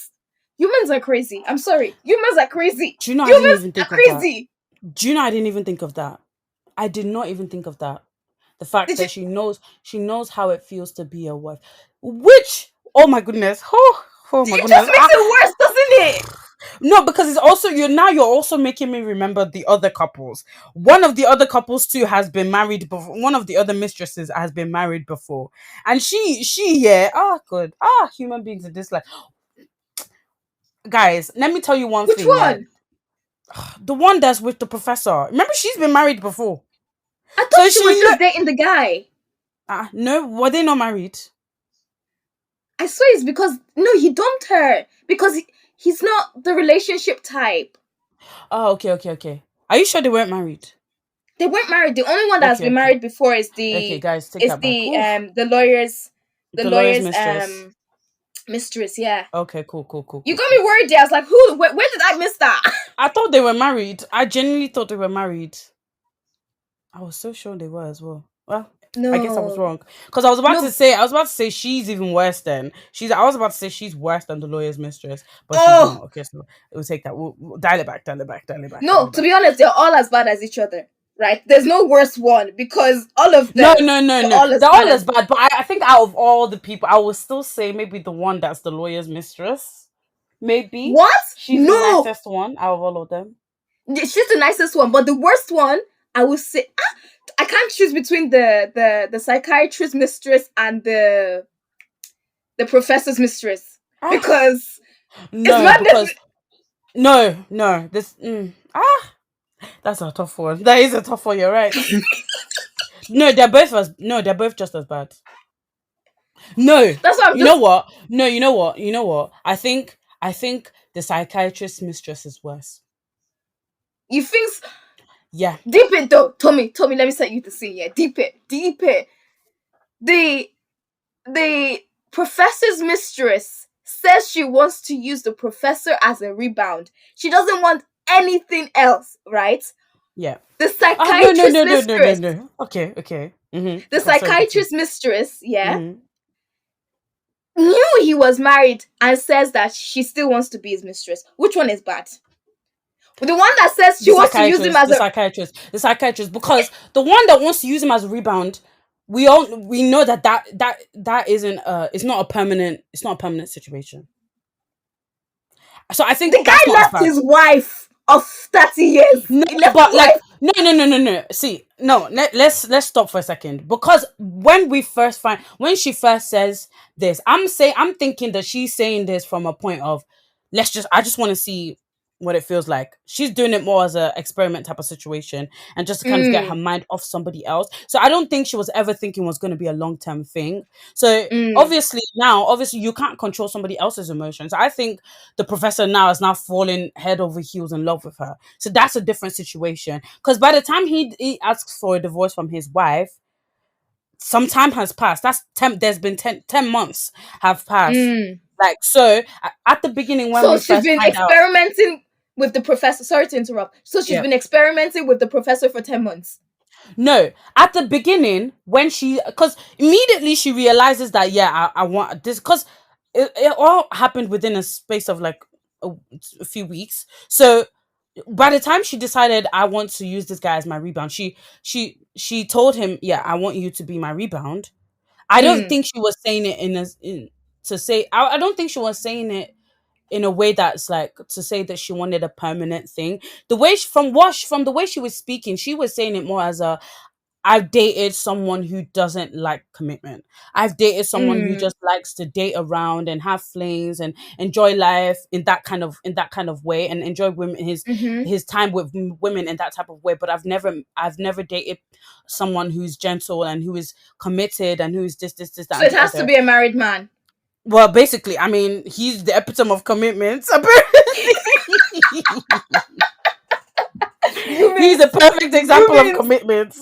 Humans are crazy. I'm sorry. Humans are crazy. Do you know I Humans didn't even think are of that? crazy. Do you know I didn't even think of that? I did not even think of that. The fact Did that you? she knows how it feels to be a wife. Which, oh my goodness. Oh my It goodness. just makes it worse, doesn't it? No, because it's also you're also making me remember the other couples. One of the other couples too has been married before. One of the other mistresses has been married before. And yeah, good. Human beings in this life. Guys, let me tell you one Which thing, yeah. one? The one that's with the professor. Remember, she's been married before. I thought So she was just dating the guy. no, were they not married? I swear it's because he dumped her because he's not the relationship type. Oh, okay. Are you sure they weren't married? They weren't married. The only one that's been married before is Okay, the guys, take that back. the lawyer's The lawyer's mistress. Mistress. Yeah. Okay, cool. You got me worried there. I was like, who? Where did I miss that? I thought they were married. I genuinely thought they were married. I was so sure they were as well. Well, No. I guess I was wrong. Because I was about to say she's even worse than I was about to say she's worse than the lawyer's mistress, but she's not. Okay, so we'll take that. We'll dial it back. No, to be honest, they're all as bad as each other. Right? There's no worse one because all of them. No. They're all as bad. But I think out of all the people, I would still say maybe the one that's the lawyer's mistress. Maybe. What? She's the nicest one out of all of them. She's the nicest one, but the worst one, I would say, I can't choose between the psychiatrist mistress and the professor's mistress because no, this that's a tough one. That is a tough one. You're right. No, they're both just as bad. No, that's what you know what? No, you know what? I think the psychiatrist mistress is worse. You think? Yeah. Deep it though, Tommy. Let me set you the scene. Yeah, deep it. The professor's mistress says she wants to use the professor as a rebound. She doesn't want anything else, right? Yeah. The Oh, no, no, psychiatrist no, no, no, no, mistress, no. Okay, okay. the Go, sorry, continue. psychiatrist mistress, yeah, Mm-hmm. knew he was married and says that she still wants to be his mistress. Which one is bad? The one that says she wants to use him as The a psychiatrist, the psychiatrist, because the one that wants to use him as a rebound, we know that isn't it's not a permanent situation. So I think the that's guy not as left bad. his wife of 30 years. No, He left his but like wife. no. See, no, let's stop for a second, because when she first says this, I'm thinking that she's saying this from a point of I just want to see what it feels like. She's doing it more as a experiment type of situation, and just to kind of get her Mm, mind off somebody else. So I don't think she was ever thinking it was going to be a long-term thing. So mm, obviously you can't control somebody else's emotions. I think the professor now is now falling head over heels in love with her. So that's a different situation. Because by the time he asks for a divorce from his wife, some time has passed. There's been 10 months have passed. mm. Like, so at the beginning when So we she's first been find out, experimenting with the professor. Sorry to interrupt. So she's yeah. been experimenting with the professor for 10 months. No, at the beginning when because immediately she realizes that, yeah, I want this, because it all happened within a space of like a, a few weeks. So by the time she decided I want to use this guy as my rebound, she told him, yeah, I want you to be my rebound. I don't Mm, think she was saying it I don't think she was saying it in a way that's like to say that she wanted a permanent thing. The way from the way she was speaking, she was saying it more as a, I've dated someone who doesn't like commitment. I've dated someone who mm, just likes to date around and have flings and enjoy life in that kind of way, and enjoy mm-hmm. his time with women in that type of way. But I've never dated someone who's gentle and who is committed and who's this that So and it the has to other. be a married man. Well, basically, I mean, he's the epitome of commitment. Apparently, he's a Humans, perfect example of humans, commitment.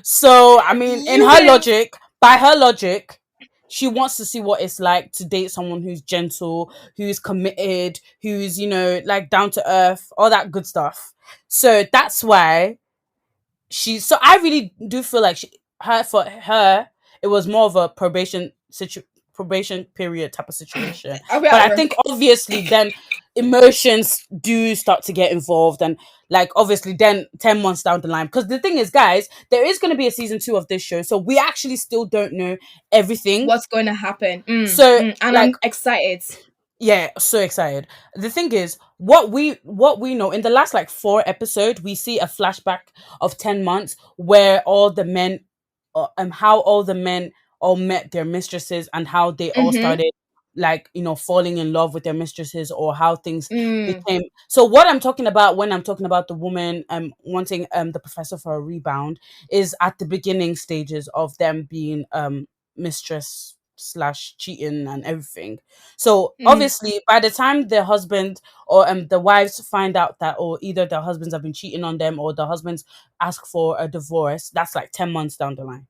So, I mean, humans. by her logic, she wants to see what it's like to date someone who's gentle, who's committed, who's, like down to earth, all that good stuff. So that's why so I really do feel like for her it was more of a probation period type of situation. Are we But at I think work? obviously then emotions do start to get involved, and like obviously then 10 months down the line, because the thing is, guys, there is going to be a season 2 of this show, so we actually still don't know everything. What's going to happen? So And like, I'm excited. yeah, so excited. The thing is, what we know in the last like 4 episodes, we see a flashback of 10 months where all the men, how all the men all met their mistresses, and how they all Mm-hmm. started like falling in love with their mistresses, or how things Mm, became. So what I'm talking about when I'm talking about the woman wanting the professor for a rebound is at the beginning stages of them being mistress slash cheating and everything. So mm. obviously, by the time the husband or the wives find out that, or either their husbands have been cheating on them, or the husbands ask for a divorce, that's like 10 months down the line.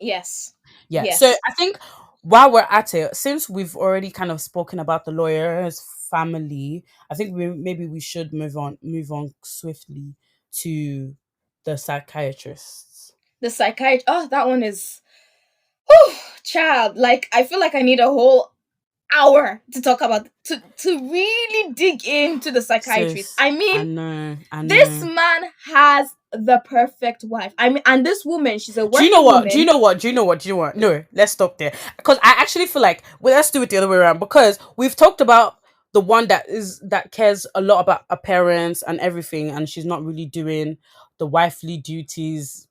Yes. Yeah. So Yes. I think while we're at it, since we've already kind of spoken about the lawyer's family, I think maybe we should move on swiftly to the psychiatrists. The psychiatrist. Oh, that one is. Whew, child. Like, I feel like I need a whole hour to talk about, to really dig into the psychiatrist. Sis, I mean, I this know. man has the perfect wife. I mean, and this woman, she's a Do you know working what? Do you woman. know what? Do you know what? Do you know what? No, let's stop there. Because I actually feel like, well, let's do it the other way around. Because we've talked about the one that cares a lot about appearance and everything, and she's not really doing the wifely duties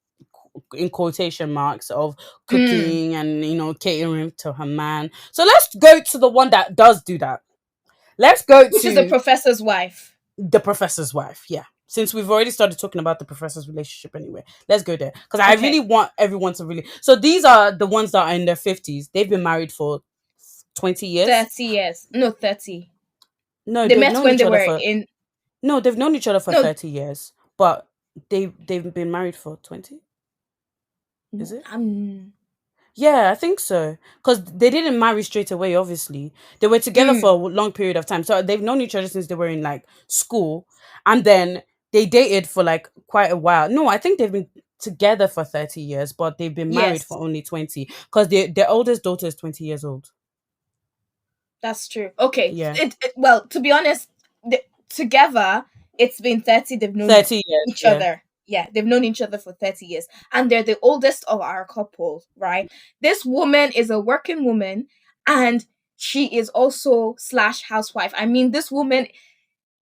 in quotation marks of Mm, cooking and catering to her man. So let's go to the one that does do that. Let's go which is the to professor's wife. the professor's wife. Yeah. Since we've already started talking about the professor's relationship anyway, let's go there. Because I really Okay. want everyone to really. So these are the ones that are in their 50s. They've been married for 20 years. 30 years. No, 30. No, They they've met known when each they other were for. in. No, they've known each other for No, 30 years. But they've been married for 20. Is it? I'm. Yeah, I think so. Because they didn't marry straight away, obviously. They were together for Mm, a long period of time. So they've known each other since they were in like school. And then they dated for like quite a while. No, I think they've been together for 30 years, but they've been married yes, for only 20. Because their oldest daughter is 20 years old. that's true. Okay, Yeah. well, to be honest, together it's been 30. They've known 30 years. each Yeah. other. Yeah, they've known each other for 30 years, and they're the oldest of our couple, right? This woman is a working woman, and she is also slash housewife. I mean, this woman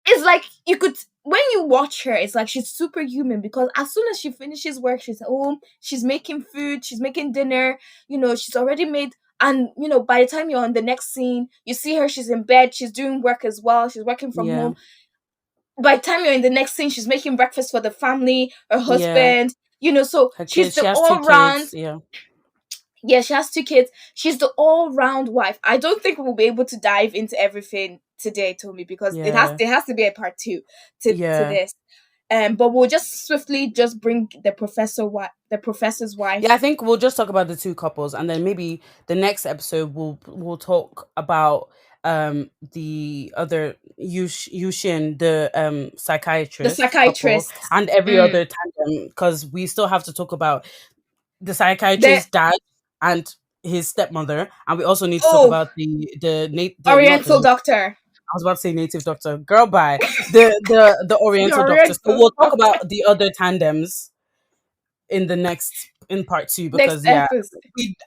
is like, you could, when you watch her, it's like she's superhuman, because as soon as she finishes work, she's home, she's making food, she's making dinner, she's already made. And by the time you're on the next scene, you see her, she's in bed, she's doing work as well, she's working from Yeah. home. By the time you're in the next scene, she's making breakfast for the family, her Yeah. husband, so Her she's kids. She the has two all round. kids. Yeah. Yeah, she has two kids. She's the all-round wife. I don't think we'll be able to dive into everything today, Tommy, because Yeah. there has to be a part two to Yeah. this. But we'll just swiftly just bring the professor's Yeah, I wife. think we'll just talk about the two couples, and then maybe the next episode we'll talk about the other Yushin, the The psychiatrist couple, psychiatrist. and every Mm. other tandem, because we still have to talk about the The psychiatrist dad and his stepmother, and we also need to talk oh about the not the Oriental doctor. I was about to say native doctor, girl, bye, the The Oriental doctor. So Oriental we'll talk doctor. about the other tandems in part two, Next because yeah, episode.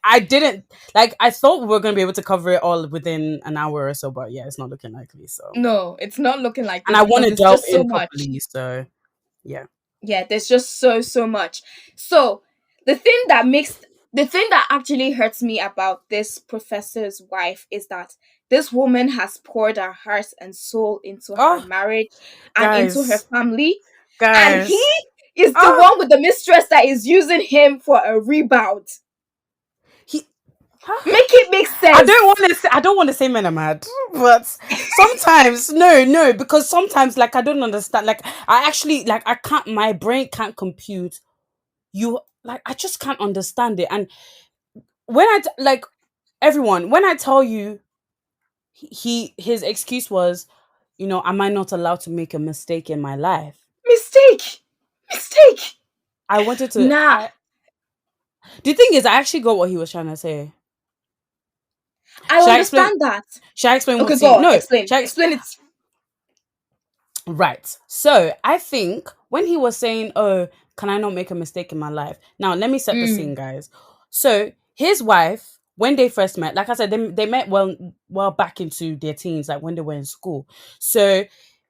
I didn't like, I thought we were going to be able to cover it all within an hour or so, but yeah, it's not looking likely. So, No, it's not looking like and this I want because to it's delve just so in much. properly. So yeah. Yeah, there's just so much. So the thing that actually hurts me about this professor's wife is that this woman has poured her heart and soul into her Oh, marriage and into her guys, family, and he guys. is the Oh, one with the mistress that is using him for a rebound. he. Make it make I sense. don't want to say, I don't want to say men are mad, but sometimes no, because sometimes like I don't understand. Like I actually like I can't. My brain can't compute you. Like I just can't understand it. And when like everyone, when I tell you his excuse was, am I not allowed to make a mistake in my life? Mistake. Mistake. I wanted to. Nah, The thing is, I actually got what he was trying to say. I Should I explain? understand that. Should I explain Okay, what's go he? on. No. Explain. Should I Explain it. Right. So I think when he was saying, "Oh, can I not make a mistake in my life?" Now let me set the Mm. scene, guys. So his wife, when they first met, like I said, they met well back into their teens, like when they were in school. So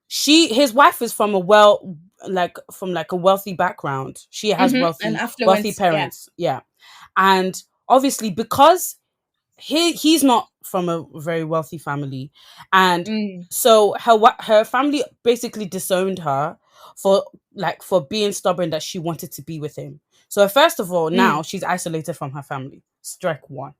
his wife is from a wealthy background. She has And wealthy affluence. Yeah. parents. Yeah. And obviously because he's not from a very wealthy family, and Mm. so her family basically disowned her for for being stubborn that she wanted to be with him. So first of all, now Mm. she's isolated from her family. Strike one.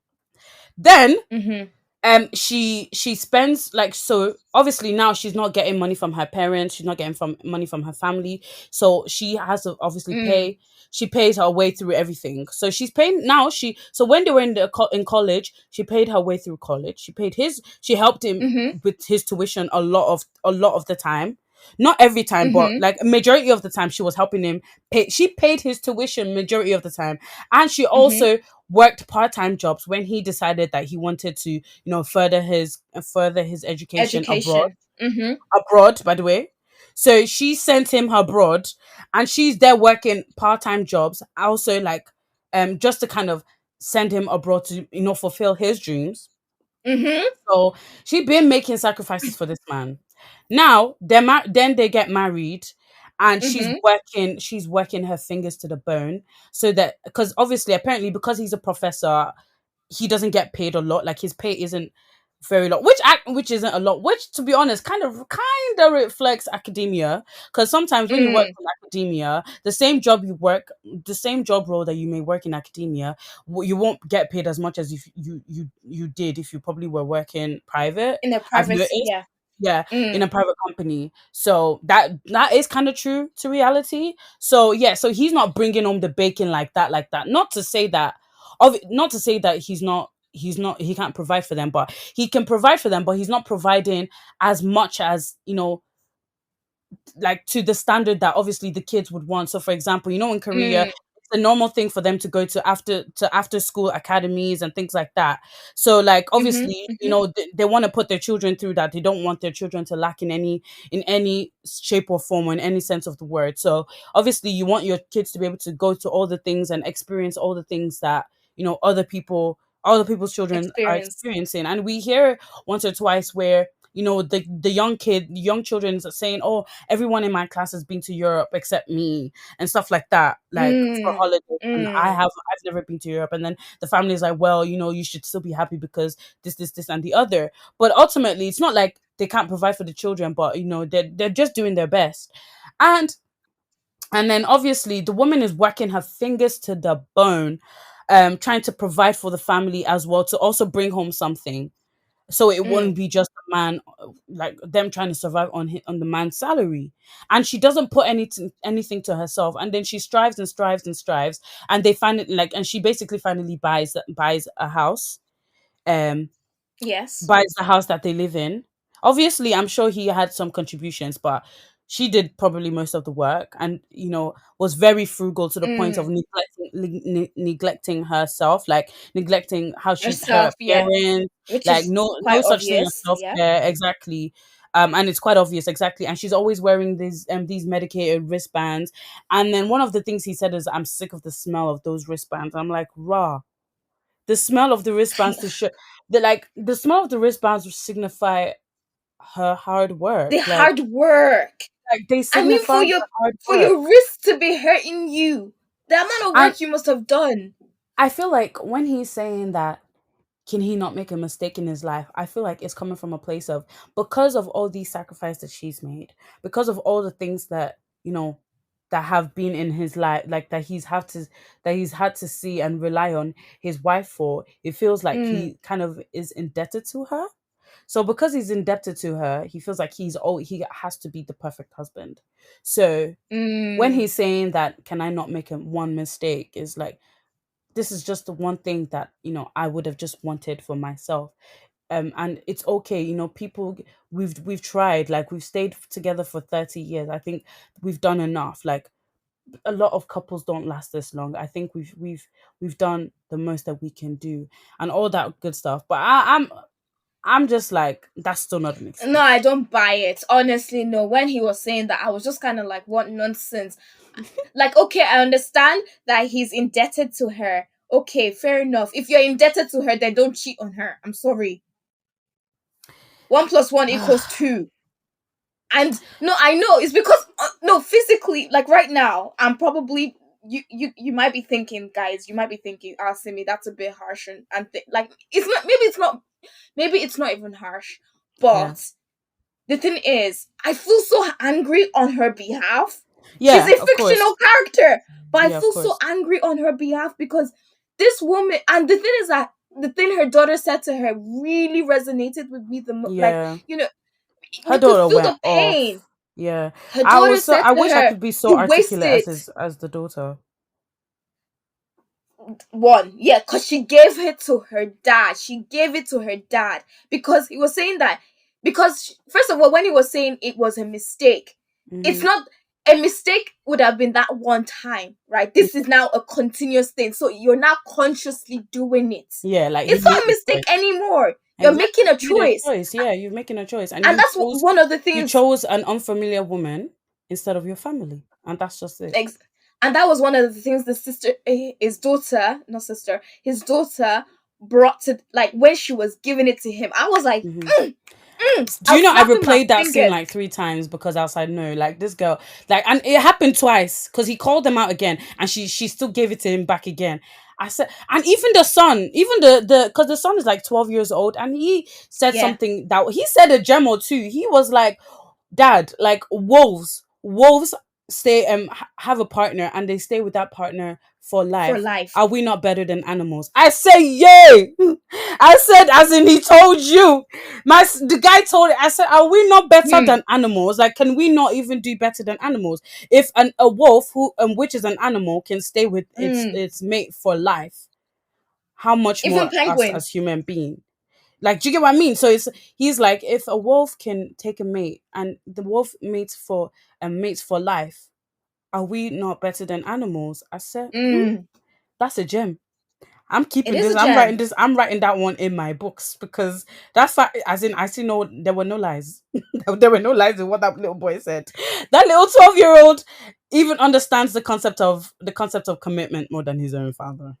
Then Mm-hmm. she spends, like, so obviously now she's not getting money from her parents, she's not getting money from her family, so she has to obviously Mm. she pays her way through everything. So she's paying now. So when they were in college, she paid her way through college. She helped him Mm-hmm. with his tuition a lot of the time. Not every time, but Mm-hmm. like a majority of the time she was helping him pay. She paid his tuition majority of the time. And she Mm-hmm. also worked part-time jobs when he decided that he wanted to, further his education abroad. Education. Mm-hmm. Abroad, by the way. So she sent him abroad, and she's there working part-time jobs, also like just to kind of send him abroad to, fulfill his dreams. Mm-hmm. So she been making sacrifices for this man. Now then they get married, and Mm-hmm. she's working her fingers to the bone, so that, because obviously apparently because he's a professor, he doesn't get paid a lot. Like his pay isn't very low, which isn't a lot. Which, to be honest, kind of reflects academia. Because sometimes when you work Mm. in academia, the same job role that you may work in academia, you won't get paid as much as if you did if you probably were working private. In a I've private, noticed. yeah. Yeah, in Mm. a private company. So that is kind of true to reality. So yeah, so he's not bringing home the bacon like that. Not to say that not to say that he can't provide for them, but he can provide for them, but he's not providing as much as, like to the standard that obviously the kids would want. So for example, in Korea, Mm. it's a normal thing for them to go to after school academies and things like that. So like Mhm. obviously, Mhm. they want to put their children through that. They don't want their children to lack in any shape or form or in any sense of the word. So obviously you want your kids to be able to go to all the things and experience all the things that, other people's children are Experience. experiencing. And we hear once or twice where, the young children are saying, "Oh, everyone in my class has been to Europe except me," and stuff like that, like for Mm. holidays. And Mm. I've never been to Europe. And then the family is like, "Well, you should still be happy because this, and the other." But ultimately, it's not like they can't provide for the children, but they're just doing their best. And and then obviously the woman is working her fingers to the bone, trying to provide for the family as well, to also bring home something, so it wouldn't Mm. be just a man, like them trying to survive on the man's salary. And she doesn't put anything to herself, and then she strives and strives and strives, and they find it like, and she basically finally buys a house, um Yes. buys the house that they live in. Obviously, I'm sure he had some contributions, but she did probably most of the work, and was very frugal to the point of Mm. neglecting herself, like neglecting how her Herself, yeah. appearance, Which like is no quite such thing as obvious. self Yeah. care, exactly. And it's quite obvious, exactly. And she's always wearing these medicated wristbands. And then one of the things he said is, "I'm sick of the smell of those wristbands." I'm like, raw. The smell of the wristbands to show the smell of the wristbands signify her hard work. The hard work. Like they I mean, signify her hard for work. your wrist to be hurting you, the amount of And work you must have done. I feel like when he's saying that, can he not make a mistake in his life? I feel like it's coming from a place of, because of all these sacrifices that she's made, because of all the things that, that have been in his life, like that he's had to see and rely on his wife for. It feels like Mm. he kind of is indebted to her. So because he's indebted to her, he feels like he has to be the perfect husband. So when Mm. he's saying that, can I not make one mistake, is like, this is just the one thing that I would have just wanted for myself. And it's okay, people, we've tried, like we've stayed together for 30 years. I think we've done enough. Like a lot of couples don't last this long. I think we've done the most that we can do and all that good stuff. But I'm just like, that's still not an No, excuse. I don't buy it. Honestly, no. When he was saying that, I was just kind of like, what nonsense. Like, okay, I understand that he's indebted to her. Okay, fair enough. If you're indebted to her, then don't cheat on her. I'm sorry. 1 + 1 = 2. And no, I know it's because no, physically, like right now, I'm probably you might be thinking, guys, you might be thinking, ah, Simi, that's a bit harsh, and like maybe it's not even harsh, Yeah. but the thing is, I feel so angry on her behalf. She's Yeah, a of course. fictional character, but I Yeah, of feel so course. angry on her behalf because this woman, and the thing is that the thing her daughter said to her really resonated with me like, Yeah. Her you could daughter feel went the pain. off. Yeah. Her daughter said I to wish I her, could be so "You articulate wasted as the daughter. one." Yeah, because she gave it to her dad. She gave it to her dad because he was saying that. Because, first of all, when he was saying it was a mistake, it's Hmm. not a mistake, would have been that one time, right? This is now a continuous thing. So you're now consciously doing it. Yeah, like he It's not made a a mistake choice. anymore. You're Exactly. making a You made a choice. choice. Yeah, you're making a choice. And And that's one of the you things. chose an unfamiliar woman instead of your family. And that's just it. Ex- and that was one of the things the sister, his daughter, not sister, his daughter brought to, like, when she was giving it to him. I was like, Hmm. I Do you was know I snapping my replayed that scene fingers. like 3 times because I was like, no, like this girl, like, and it happened twice because he called them out again, and she still gave it to him back again. I said, and even the son, even the because the son is like 12 years old, and he said Yeah, something that he said a gem or two. He was like, "Dad, like wolves stay have a partner and they stay with that partner for for life. life. Are we not better than animals?" I say, "Yay!" I said, as in he told you. The guy told it. I said, "Are we not better Hmm. than animals? Like, can we not even do better than animals? If a wolf, which is an animal, can stay with its Mm. its mate for life, how much Even more us as penguins. human being. Like, do you get what I mean? So he's like, if a wolf can take a mate and the wolf mates for life, are we not better than animals? I said, that's a gem. I'm It keeping is this. a gem. I'm writing that one in my books because that's like, as in I see no there were no lies. There were no lies in what that little boy said. That little 12-year-old even understands the concept of commitment more than his own father.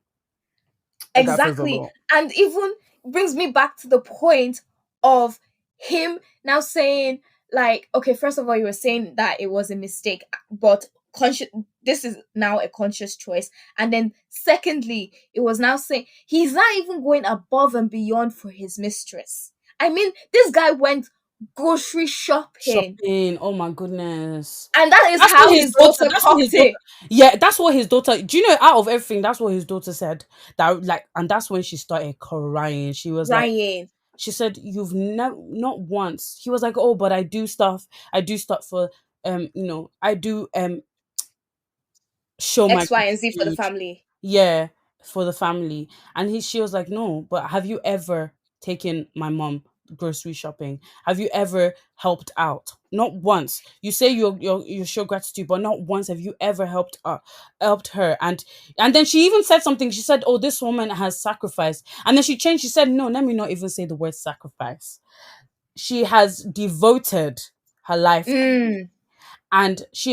And that says a Exactly. lot. And even brings me back to the point of him now saying, like, okay, first of all, you were saying that it was a mistake, but conscious, this is now a conscious choice. And then secondly, it was now saying he's not even going above and beyond for his mistress. I mean, this guy went grocery shopping. Shopping. Oh my goodness. And that is That's what how his his daughter. daughter That's what his clocked daughter. it. Yeah, that's what his daughter. Do you know? Out of everything, that's what his daughter said. That like, and that's when she started crying. She was like, Ryan. she said, "You've never, not once." He was like, "Oh, but I do stuff. I do stuff for I do show my X, Y, and Z for the gratitude." family. Yeah, for the family. And she was like, "No, but have you ever taken my mom grocery shopping? Have you ever helped out? Not once. You say you show gratitude, but not once have you ever helped her." And then she even said something. She said, "Oh, this woman has sacrificed." And then she changed. She said, "No, let me not even say the word sacrifice. She has devoted her life, Mm. and she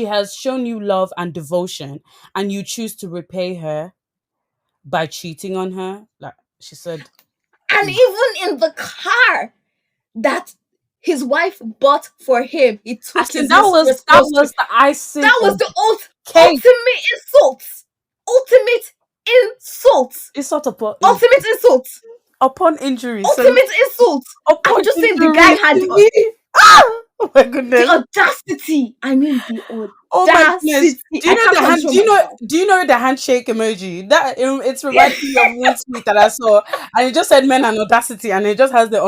has shown you love and devotion, and you choose to repay her by cheating on her." Like she said, And even in the car that his wife bought for him, he I took said his mistress that grocery. was the icing That was on the cake. ultimate insult. Ultimate insult. It's sort of Ultimate insult. upon injury. So Ultimate insult. I'm upon just saying the guy injury had to me. Ah! Oh my the goodness. audacity. I mean, the Oh my goodness. audacity. Do you I know can't control myself. do you know the handshake emoji? That it's reminding me of one tweet that I saw, and it just said men and audacity, and it just has the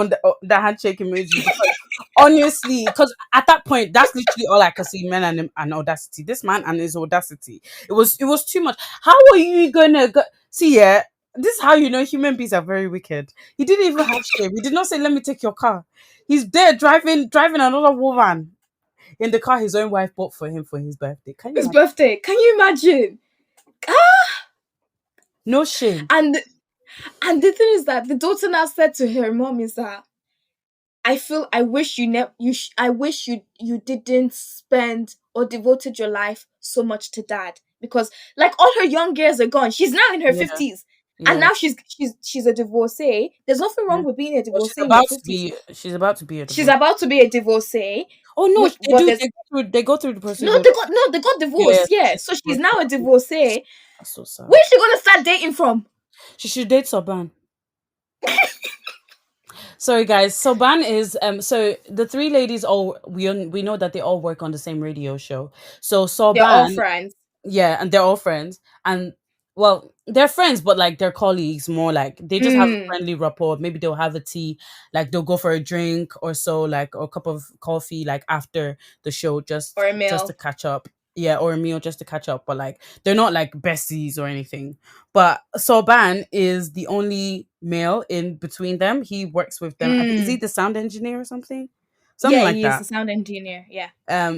handshake emoji. Because honestly, because at that point, that's literally all I could see: men and audacity. This man and his audacity. It was too much. How are you gonna go see? Yeah, this is how you know human beings are very wicked. He didn't even have shame. He did not say, "Let me take your car." He's there driving another woman in the car his own wife bought for him for his birthday. Can you His imagine? birthday. Can you imagine? No shame. And the thing is that the daughter now said to her mom is that I wish you never I wish you didn't spend or devoted your life so much to dad, because like all her young years are gone. She's now in her Yeah, 50s. And yeah, now she's a divorcee. There's nothing yeah. wrong with being a Well, she's divorcee in your about to 50s. be. She's about to be a She's divorce. about to be a divorcee, Oh no, which they but do. there's They go through the no procedure. they got Yeah, divorced, yeah. So she's divorce. now a divorcee. That's so sad. Where's she gonna start dating from? She should date Soban. Sorry, guys. Soban is So the three ladies all we know that they all work on the same radio show. So They're all Soban, friends. yeah, and they're all friends, and well, they're friends, but like they're colleagues more. Like they just have a Mm, friendly rapport. Maybe they'll have a tea, like they'll go for a drink or so, like, or a cup of coffee, like after the show, or a just to male. catch up. Yeah, or a meal just to catch up. But like they're not like besties or anything. But Soban is the only male in between them. He works with them. I think, is he Mm. the sound engineer or something? Something Yeah, like he is that. the sound engineer. Yeah.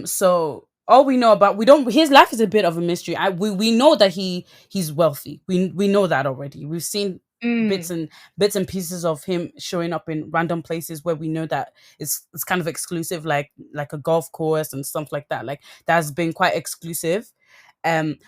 So all we know about, we don't his life is a bit of a mystery. We know that he's wealthy. We know that already. We've seen Mm. bits and pieces of him showing up in random places where we know that it's kind of exclusive, like a golf course and stuff like that. Like that's been quite exclusive.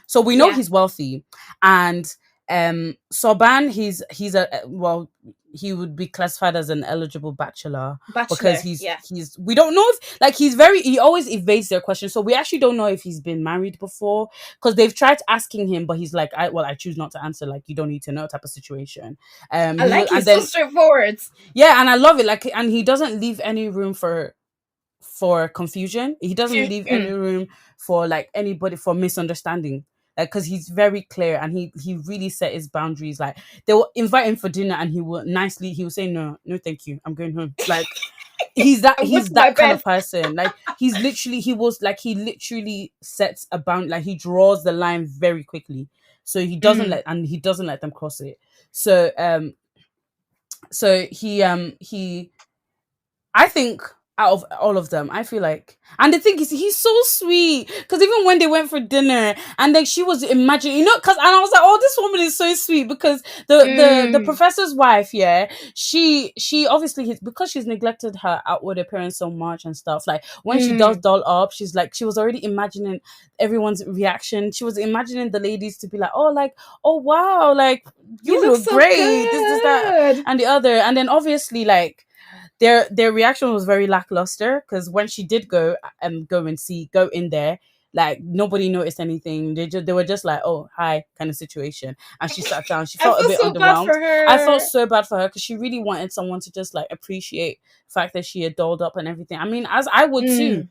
So we know Yeah. he's wealthy, and Soban, he's a well, he would be classified as an eligible bachelor because Bachelor. Yeah. he's we don't know if, like, he always evades their questions, so we actually don't know if he's been married before, because they've tried asking him, but he's like, I choose not to answer, like, you don't need to know, type of situation. I like And he's so then, straightforward. yeah, and I love it, like, and he doesn't leave any room for confusion. He doesn't leave any Mm. room for, like, anybody for misunderstanding. Like, because he's very clear, and he really set his boundaries. Like, they will invite him for dinner, and he will say, no, no, thank you, I'm going home. Like, I'm going he's to my that kind of bed. person. Like, he literally sets a bound, like, he draws the line very quickly. so Mm. he doesn't let them cross it. So so he I think out of all of them, I feel like, and the thing is, he's so sweet. Because even when they went for dinner, and then she was imagining, because and I was like, oh, this woman is so sweet. Because the Mm. professor's wife, yeah, she obviously because she's neglected her outward appearance so much and stuff. Like when she does Mm. doll up, she's like, she was already imagining everyone's reaction. She was imagining the ladies to be like, oh wow, like You you look look so great, this that good. and the other, and then obviously like their reaction was very lackluster because when she did go in there, like nobody noticed anything. They were just like, oh hi, kind of situation, and she sat down. She I felt a feel bit so bad underwhelmed. for I felt her. so bad for her because she really wanted someone to just like appreciate the fact that she had dolled up and everything. I mean, as I would too. Mm.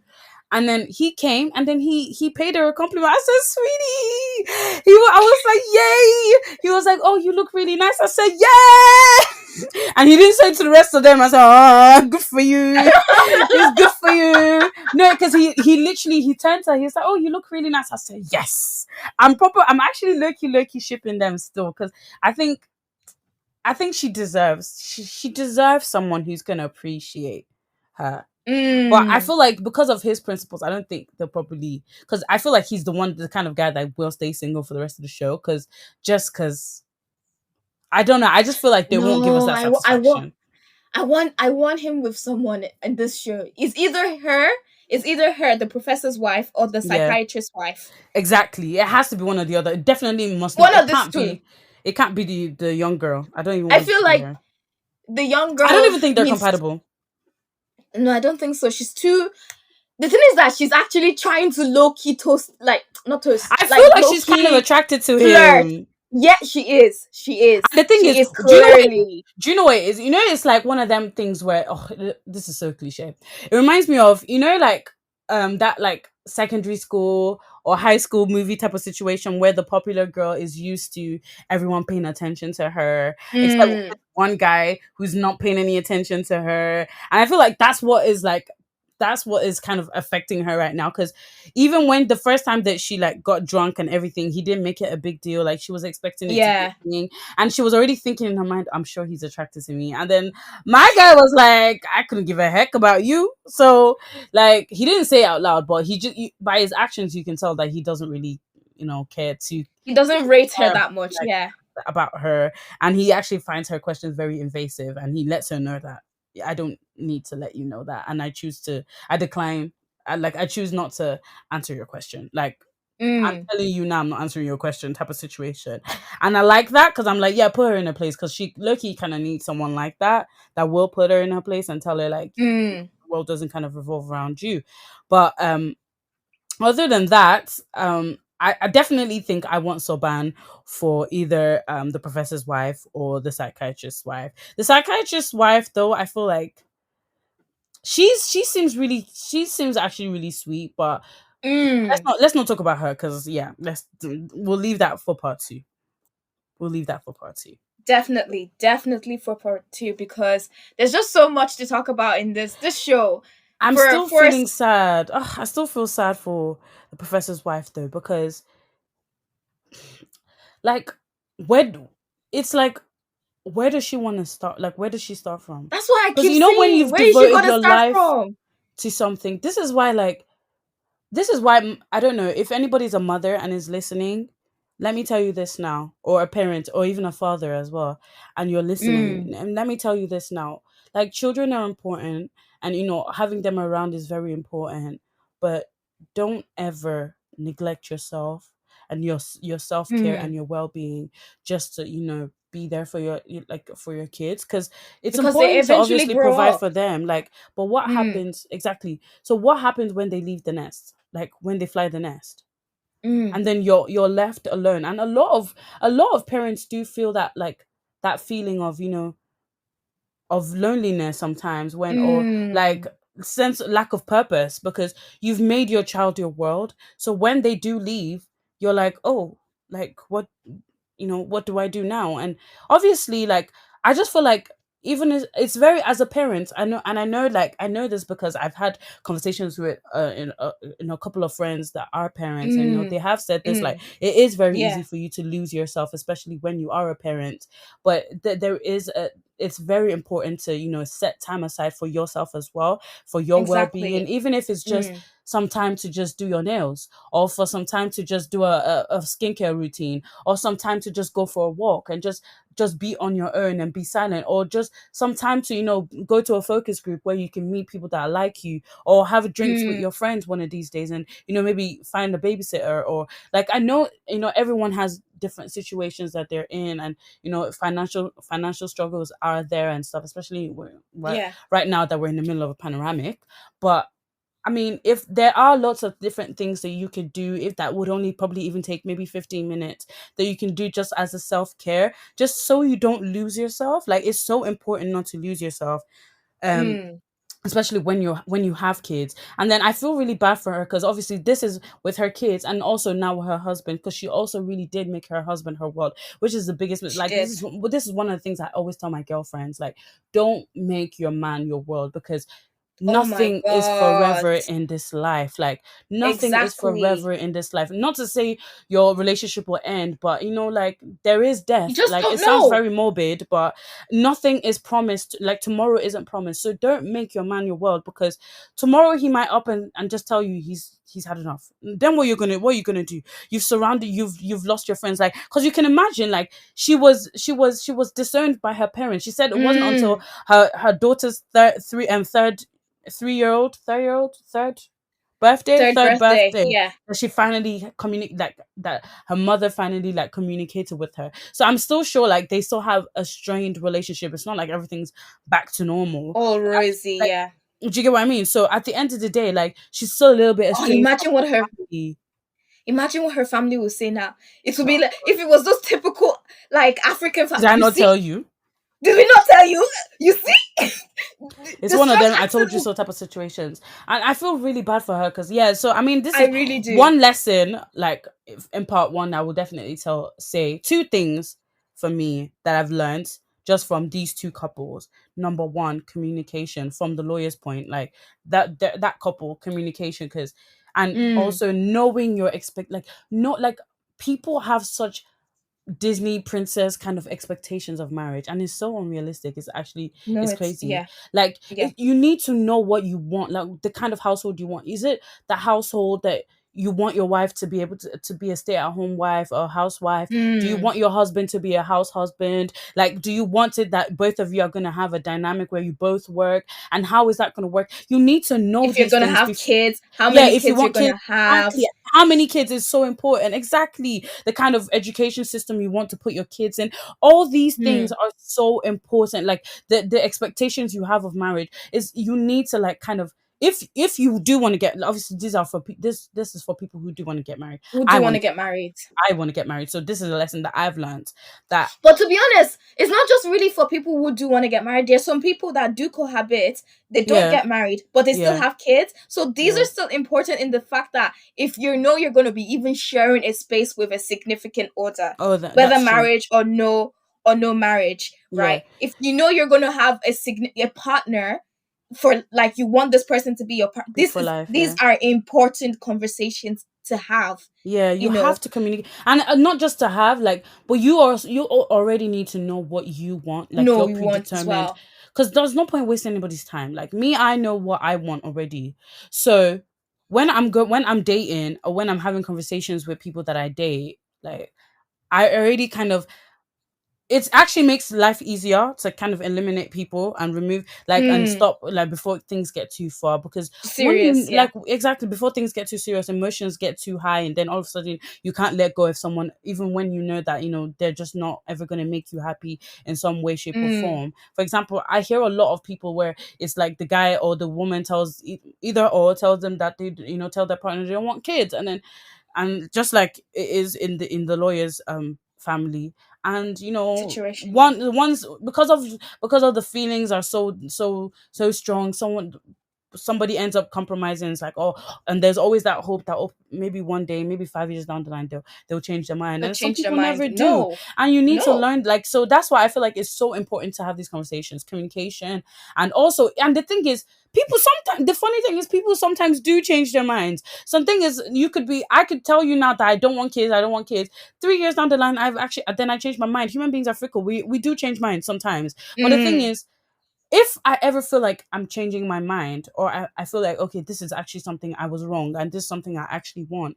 And then he came, and then he paid her a compliment. I said, "Sweetie," I was like, "Yay!" He was like, "Oh, you look really nice." I said, "Yeah," and he didn't say to the rest of them. I said, "Oh, good for you. It's good for you." No, because he literally he turned to her. He was like, "Oh, you look really nice." I said, "Yes." I'm actually low key shipping them still because I think she deserves someone who's gonna appreciate her. But I Mm. feel like because of his principles, I don't think they'll probably, because I feel like he's the kind of guy that will stay single for the rest of the show. Because I don't know, I just feel like they won't give us No, that satisfaction. I want him with someone in this show. It's either her, the professor's wife, or the Yeah, psychiatrist's wife. exactly. It has to be one or the other. It definitely must not. One It of these can't two. be. It can't be the young girl. I don't even I want it feel to be like her. the young I don't girl even think they're needs. compatible. No, I don't think so. She's too. The thing is that she's actually trying to low key toast, like not toast, I feel like like low she's kind of key attracted to flirt. him. Yeah, she is. She is. And the thing She is, is do you know what it is? clearly. Do you know what it is? It's like one of them things where, oh, this is so cliche. It reminds me of, like that like secondary school or high school movie type of situation where the popular girl is used to everyone paying attention to her, except Mm. one guy who's not paying any attention to her. And I feel like that's what is kind of affecting her right now, because even when the first time that she like got drunk and everything, he didn't make it a big deal. Like she was expecting it to be Yeah. a thing, and she was already thinking in her mind, I'm sure he's attracted to me. And then my guy was like, I couldn't give a heck about you. So like he didn't say it out loud, but by his actions you can tell that he doesn't really care to He doesn't rate her care that much. like Yeah. about her. And he actually finds her questions very invasive, and he lets her know that I don't need to let you know that, and I decline. I choose not to answer your question. Like I'm Mm. telling you now, I'm not answering your question type of situation. And I like that because I'm like, yeah, put her in her place, because she Loki kind of needs someone like that will put her in her place and tell her like the Mm. world doesn't kind of revolve around you. But other than that, I definitely think I want Soban for either the professor's wife or the psychiatrist's wife. The psychiatrist's wife, though, I feel like she seems actually really sweet, but Mm. let's not talk about her because yeah, we'll leave that for part two. We'll leave that for part two. Definitely, definitely for part two, because there's just so much to talk about in this show. I'm For still feeling first, sad. Ugh, I still feel sad for the professor's wife though, because like where it's like where does she want to start? Like where does she start from? that's what I Because keep when saying. you've Where is she devoted gonna your start life from? to something, this is why I don't know if anybody's a mother and is listening. Let me tell you this now, or a parent, or even a father as well, and you're listening. Mm. And let me tell you this now: like children are important, and having them around is very important. But don't ever neglect yourself and your self care and Mm. your well being just to be there for for your kids, because it's Because they important to eventually obviously grow provide up. for them. Like, but what Mm. happens exactly? So what happens when they leave the nest? Like when they fly the nest, Mm. and then you're left alone. And a lot of parents do feel that, like, that feeling of of loneliness sometimes, when, or like, Mm. sense lack of purpose, because you've made your child your world. So when they do leave, you're like, oh, like what do I do now? And obviously, like, I just feel like even it's very, as a parent, I know, and I know, like, I know this because I've had conversations with in a couple of friends that are parents, and Mm, they have said this, like, mm, it is very easy yeah, for you to lose yourself, especially when you are a parent. But there is a it's very important to, set time aside for yourself as well, for your well-being, exactly. even if it's just Mm, some time to just do your nails, or for some time to just do a skincare routine, or some time to just go for a walk and just be on your own and be silent, or just some time to, go to a focus group where you can meet people that are like you, or have drinks with mm, your friends one of these days, and maybe find a babysitter, or, like, I know, everyone has different situations that they're in, and financial struggles are there and stuff, especially yeah. right now that we're in the middle of a panoramic. But I mean, if there are lots of different things that you could do, if that would only probably even take maybe 15 minutes, that you can do just as a self care, just so you don't lose yourself. Like, it's so important not to lose yourself. Um, Mm, Especially when you have kids. And then I feel really bad for her, because obviously this is with her kids, and also now with her husband, because she also really did make her husband her world, which is the biggest, she like, did. this is one of the things I always tell my girlfriends, like, don't make your man your world, because Oh my nothing is God. forever in this life. Like, nothing is Exactly. forever in this life. Not to say your relationship will end, but, like, there is You death. just Like, don't it sounds know. very morbid, but nothing is promised. Like, tomorrow isn't promised. So don't make your man your world, because tomorrow he might up and just tell you he's had enough. Then what are you gonna do? You've lost your friends, like, because you can imagine, like, she was disowned by her parents. She said it wasn't until Mm, her daughter's third 3-year-old, third third birthday. birthday, Yeah. that she finally like that her mother finally, like, communicated with her. So I'm still sure, like, they still have a strained relationship. It's not like everything's back to normal. All rosy. Like, Yeah. do you get what I mean? So at the end of the day, like, she's still a little bit Oh, estranged from her family. imagine what her family will say now. It would be like if it was those typical like African. Did I You not see? tell you? Did we not tell you? You see? It's The one of stress them I has told you to. so type of situations. And I feel really bad for her, because, yeah, so I mean, this I is really do. one lesson, like, in part one, I will definitely say two things for me that I've learned just from these two couples. Number one, communication, from the lawyer's point, like, that couple communication, because, and Mm, also knowing your like, not like, people have such Disney princess kind of expectations of marriage, and it's so unrealistic. no, It's it's crazy. yeah, Like, yeah. you need to know what you want, like, the kind of household you want. Is it the household that you want your wife to be able to be a stay-at-home wife or housewife? Do you Mm. want your husband to be a house husband? Like, do you want it that both of you are going to have a dynamic where you both work? And how is that going to work? You need to know If you're these gonna things have before. kids, how Yeah, many if you kids you're want kids. gonna have? Exactly. How many kids is so important. Exactly. The kind of education system you want to put your kids in. All these things Mm. are so important. Like, the expectations you have of marriage is, you need to, like, kind of, if you do want to get, obviously these are for this is for people who do want to get married. Who I do want want to to get married? I want to get married. So this is a lesson that I've learned, that, But to be honest, it's not just really for people who do want to get married. There's some people that do cohabit, they don't yeah, get married, but they still yeah, have kids. So these are yeah. still important in the fact that if you know you're going to be even sharing a space with a significant other, Oh, whether that's true. marriage or no marriage, Yeah, right? If you know you're going to have a partner for like you want this person to be your partner, for life. these Yeah. are important conversations to have, Yeah, you you have know. to communicate, and not just to have, like, but already need to know what you want, like, No, you're we want as predetermined, well. because there's no point wasting anybody's time. Like me, I know what I want already. So when I'm dating, or when I'm having conversations with people that I date, like, I already kind of, it actually makes life easier to kind of eliminate people and remove, like, and Mm, stop, like, before things get too far, because when serious, you, yeah. like, exactly, before things get too serious, emotions get too high, and then all of a sudden you can't let go of someone, even when you know that, they're just not ever going to make you happy in some way, shape, or Mm, form. For example, I hear a lot of people where it's like the guy or the woman tells either or tells them that they, tell their partner they don't want kids, and just like it is in the lawyer's family, and situation, yeah. one the ones, because of the feelings are so strong, someone, somebody ends up compromising. It's like, oh, and there's always that hope that, oh, maybe one day, maybe 5 years down the line, they'll change their mind. They'll And some change their people mind. never do. No, And you need to no. learn, like, so that's why I feel like it's so important to have these conversations, communication. And also, and the thing is, people sometimes, the funny thing is, people sometimes do change their minds. Something is, I could tell you now that I don't want kids. 3 years down the line, then I changed my mind. Human beings are fickle. We do change minds sometimes. But the thing Mm, is, if I ever feel like I'm changing my mind, or I feel like, okay, this is actually something I was wrong and this is something I actually want,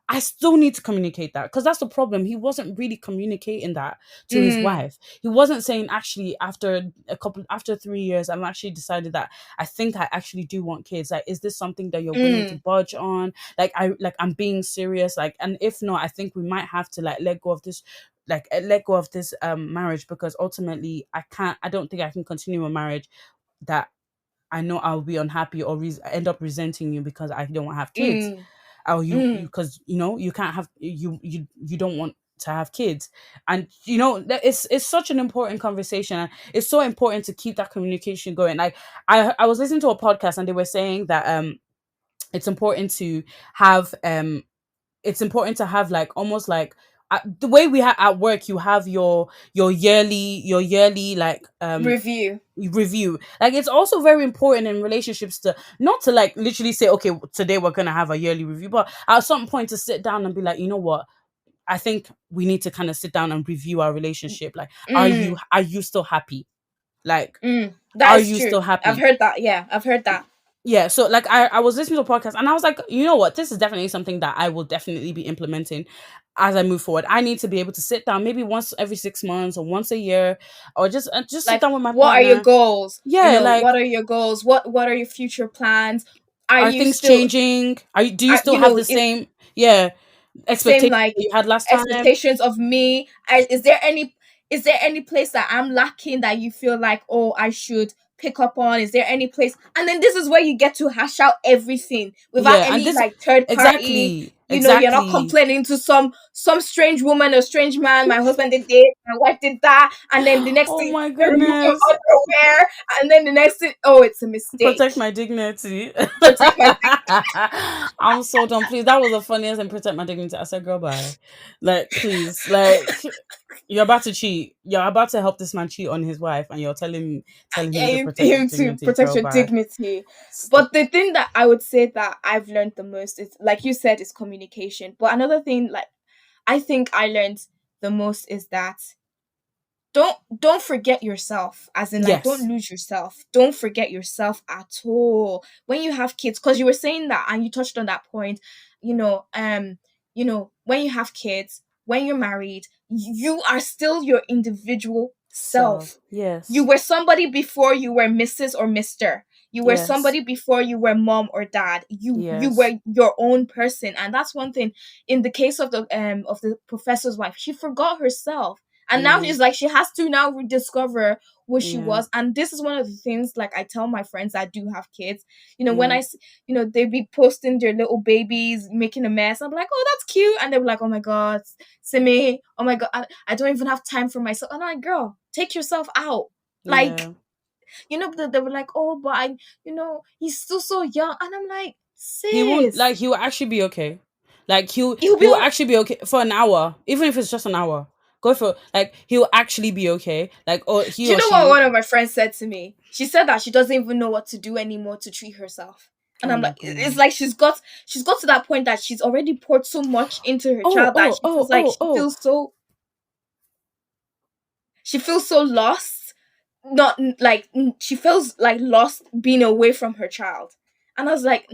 I still need to communicate that, because that's the problem. He wasn't really communicating that to his mm, wife. He wasn't saying, actually, after 3 years, I'm actually decided that I think I actually do want kids. Like, is this something that you're willing to mm, budge on? I'm being serious. Like, and if not, I think we might have to like let go of this. Let go of this marriage, because ultimately I don't think I can continue a marriage that I know I'll be unhappy or end up resenting you because I don't have kids. mm, Or you mm, because you can't have you don't want to have kids. And it's such an important conversation, and it's so important to keep that communication going. Like, I was listening to a podcast, and they were saying that it's important to have like, almost like, the way we have at work, you have your yearly like review. review. Like, it's also very important in relationships to not to like literally say, okay, today we're gonna have a yearly review, but at some point to sit down and be like, you know what, I think we need to kind of sit down and review our relationship. Like, Mm, are you still happy? Like, that are is you true. still I've happy? heard that. Yeah, I've heard that. Yeah, so like, I was listening to a podcast, and I was like, you know what, this is definitely something that I will definitely be implementing as I move forward. I need to be able to sit down maybe once every 6 months or once a year, or just sit Like, down with my what are your partner. goals? Yeah, What like, are your goals? What are your future plans? Are are you things still, changing? Do you still have the same, yeah, same expectations like that you had last time? expectations of me? Is there any place that I'm lacking that you feel like, oh, I should pick up on? Is there any place? And then this is where you get to hash out everything without Yeah, and any this, like third party. exactly, You're not exactly. complaining to some strange woman or strange man. My husband did this, my wife did that, and then the next Oh thing my they remove your goodness. underwear, and then the next thing, oh, it's a mistake. Protect my dignity. Protect my I'm so done. Please, that was the funniest, and protect my dignity. I said, girl, bye. Like, please, like, you're about to cheat. You're about to help this man cheat on his wife, and you're telling him to protect his him to dignity. protect Girl, your bye. dignity. Stop. But the thing that I would say that I've learned the most is, like you said, is communication. But another thing, like I think I learned the most is that don't forget yourself, as in like don't Yes. lose yourself, don't forget yourself at all when you have kids, because you were saying that and you touched on that point. When you have kids, when you're married, you are still your individual Self. self. You Yes. were somebody before you were Mrs. or Mr. You were Yes. somebody before you were mom or dad. You Yes. were your own person, and that's one thing. In the case of the professor's wife, she forgot herself, and now Yeah. she's like, she has to now rediscover what she Yeah. was. And this is one of the things, like I tell my friends that do have kids, when Yeah. they be posting their little babies making a mess, I'm like, oh, that's cute, and they're like, oh my god, Simi, oh my god, I don't even have time for myself. I'm like, girl, take yourself out. Like, Yeah. they were like, oh, but he's still so young, and I'm like, He won't, like, sis, he will actually be okay. Like, he'll he be will okay. actually be okay for an hour, even if it's just an hour. Go for, like, he will actually be okay. Like, or he Do you or know what she. one of my friends said to me? She said that she doesn't even know what to do anymore to treat herself. And Oh I'm my like, it's goodness. like she's got to that point that she's already poured so much into her Oh, child that oh, she oh, feels like oh, oh. she feels so lost. Not like she feels like lost being away from her child. And I was like,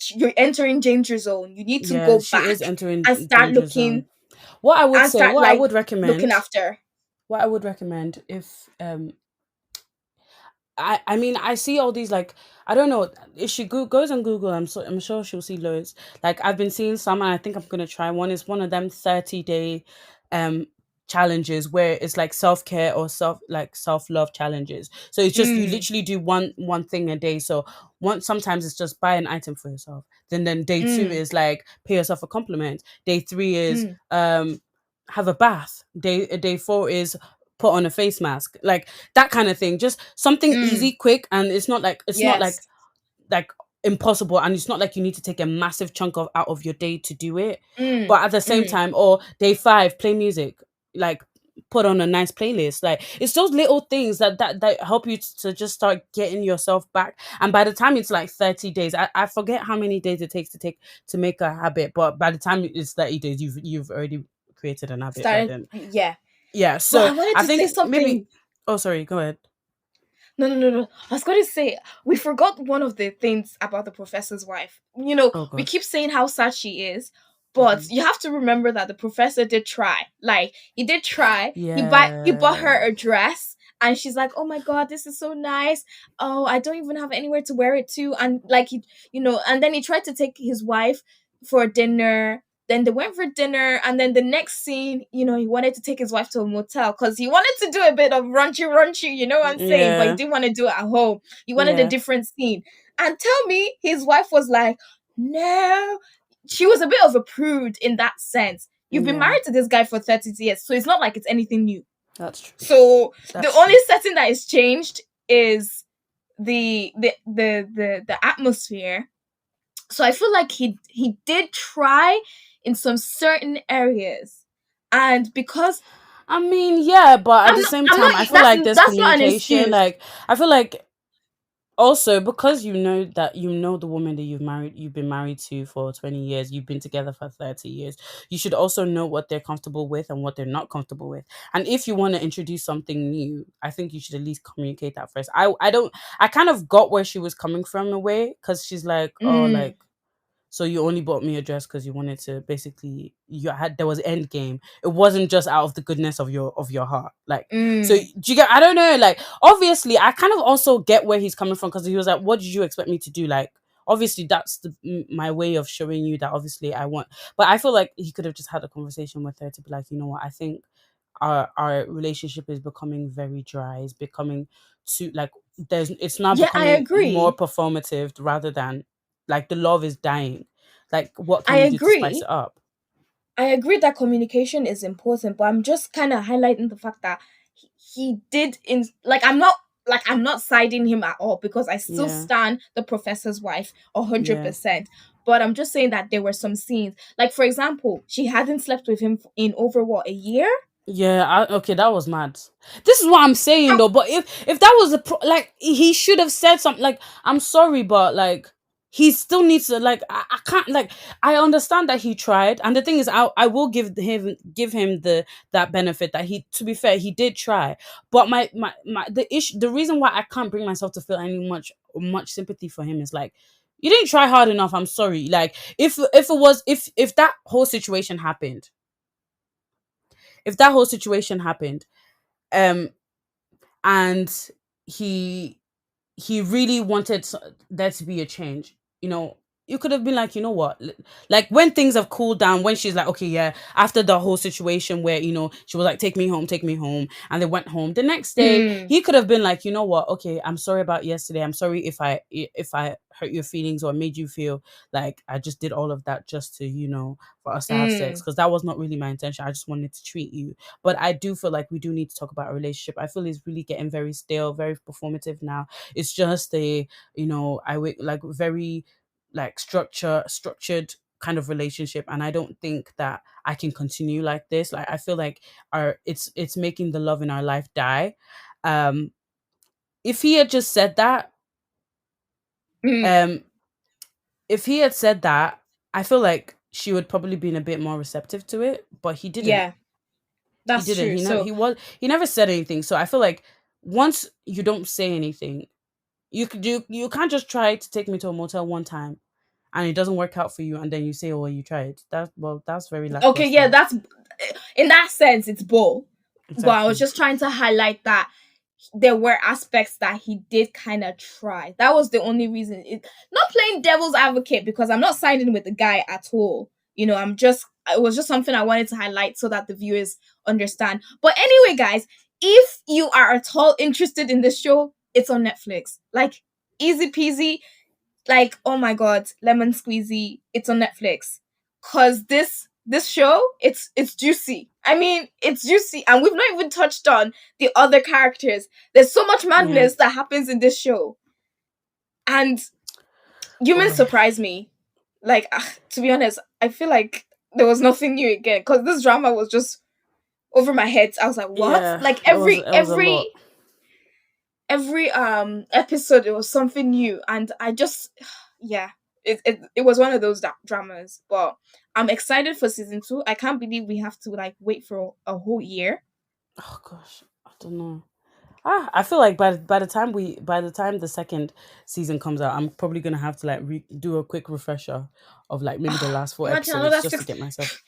you're entering danger zone. You need to Yeah, go she is back entering and start danger zone. looking What I would and say, start what I like would looking recommend, after. if I mean, I see all these, like, I don't know, if she goes on Google, I'm sure she'll see loads. Like, I've been seeing some, and I think I'm gonna try one. Is one of them 30-day um challenges, where it's like self-care or self-love challenges. So it's just, you Mm, literally do one thing a day. So sometimes it's just buy an item for yourself. Then day two mm, is like pay yourself a compliment. Day three is mm, have a bath. Day four is put on a face mask. Like, that kind of thing. Just something mm. easy, quick, and it's not like Yes. like impossible, and it's not like you need to take a massive chunk of out of your day to do it. Mm, But at the same mm. time, or day 5, play music, like put on a nice playlist. Like it's those little things that help you to just start getting yourself back. And by the time it's like 30 days, I forget how many days it takes to make a habit, but by the time it's 30 days, you've already created an habit by Started, then. yeah. Yeah, But so I wanted I to say think maybe. something. Oh, sorry, go ahead. No, no, no, no. I was going to say, we forgot one of the things about the professor's wife. Oh We God. keep saying how sad she is, but Mhm. you have to remember that the professor did try. Like, he did try. He bought her Yeah. a dress, and she's like, "Oh my God, this is so nice. Oh, I don't even have anywhere to wear it to." And like and then he tried to take his wife for dinner. Then they went for dinner, and then the next scene, he wanted to take his wife to a motel because he wanted to do a bit of runchy, runchy, you know what I'm saying? But he Yeah. didn't want to do it at home. He wanted a Yeah. different scene. And tell me, his wife was like, no. She was a bit of a prude in that sense. You've been Yeah. married to this guy for 30 years, so it's not like it's anything new. That's true. So the That's only true. setting that is changed is the atmosphere. So I feel like he did try in some certain areas, and because I mean, yeah, but at the same I'm not time, I feel that's like there's that's not an communication. excuse. Like, I feel like also because the woman that you've been married to for 20 years, you've been together for 30 years, you should also know what they're comfortable with and what they're not comfortable with. And if you want to introduce something new, I think you should at least communicate that first. I kind of got where she was coming from in a way, because she's like, oh, Mm, like, so you only bought me a dress because you wanted to, basically, you had, there was end game. It wasn't just out of the goodness of your heart. Like, so mm, do you get, I don't know, like, obviously I kind of also get where he's coming from, because he was like, what did you expect me to do? Like, obviously that's my way of showing you that obviously I want. But I feel like he could have just had a conversation with her to be like, you know what, I think our relationship is becoming very dry. It's becoming too, like, it's now yeah, I becoming more agree. performative rather than, like, the love is dying. Like, what I can we do to spice agree. it up? I agree that communication is important, but I'm just kind of highlighting the fact that he did in like I'm not siding him at all, because I still Yeah, stand the professor's wife yeah, 100%. But I'm just saying that there were some scenes, like for example, she hadn't slept with him in over what, a year? yeah. Okay, that was mad. This is what I'm saying though. But if that was like, he should have said something. Like, I'm sorry, but like, he still needs to, like, I can't, like, I understand that he tried, and the thing is, I will give him that benefit that he, to be fair, he did try. But the reason why I can't bring myself to feel any much sympathy for him is like, you didn't try hard enough. I'm sorry. Like, if that whole situation happened, if that whole situation happened, um and he he really wanted there to be a change, you could have been like, you know what, like, when things have cooled down, when she's like, okay, yeah, after the whole situation where, she was like, take me home, and they went home the next day, Mm, he could have been like, you know what, okay, I'm sorry about yesterday, I'm sorry if I hurt your feelings or made you feel like I just did all of that just to, for us to have sex, mm, because that was not really my intention. I just wanted to treat you. But I do feel like we do need to talk about a relationship. I feel it's really getting very stale, very performative now. It's just like, very, like, structured kind of relationship, and I don't think that I can continue like this. Like, I feel like it's making the love in our life die. Um if he had just said that, mm. um if he had said that, I feel like she would probably been a bit more receptive to it, but he didn't. Yeah, He that's didn't. true. So He never said anything. So I feel like once you don't say anything, you can't just try to take me to a motel one time and it doesn't work out for you, and then you say, oh, well, you tried. That's very okay, yeah, lackluster. that's in that sense it's bull. But I was Exactly. just trying to highlight that there were aspects that he did kind of try. That was the only reason. Not playing devil's advocate, because I'm not siding with the guy at all. It was just something I wanted to highlight so that the viewers understand. But anyway, guys, if you are at all interested in this show, it's on Netflix. Like, easy peasy. Like, oh my god, lemon squeezy, it's on Netflix. Cause this show, it's juicy. I mean, it's juicy, and we've not even touched on the other characters. There's so much Yeah. madness that happens in this show. And Humans Boy. surprised me. Like, to be honest, I feel like there was nothing new again because this drama was just over my head. I was like, what? Yeah, Like it was a lot. every episode it was something new, and I just yeah, it was one of those dramas. But I'm excited for season 2. I can't believe we have to like wait for a whole year. Oh gosh, I don't know. I feel like by the time the second season comes out, I'm probably gonna have to like do a quick refresher of like maybe the last 4 Imagine episodes another just to six. get myself.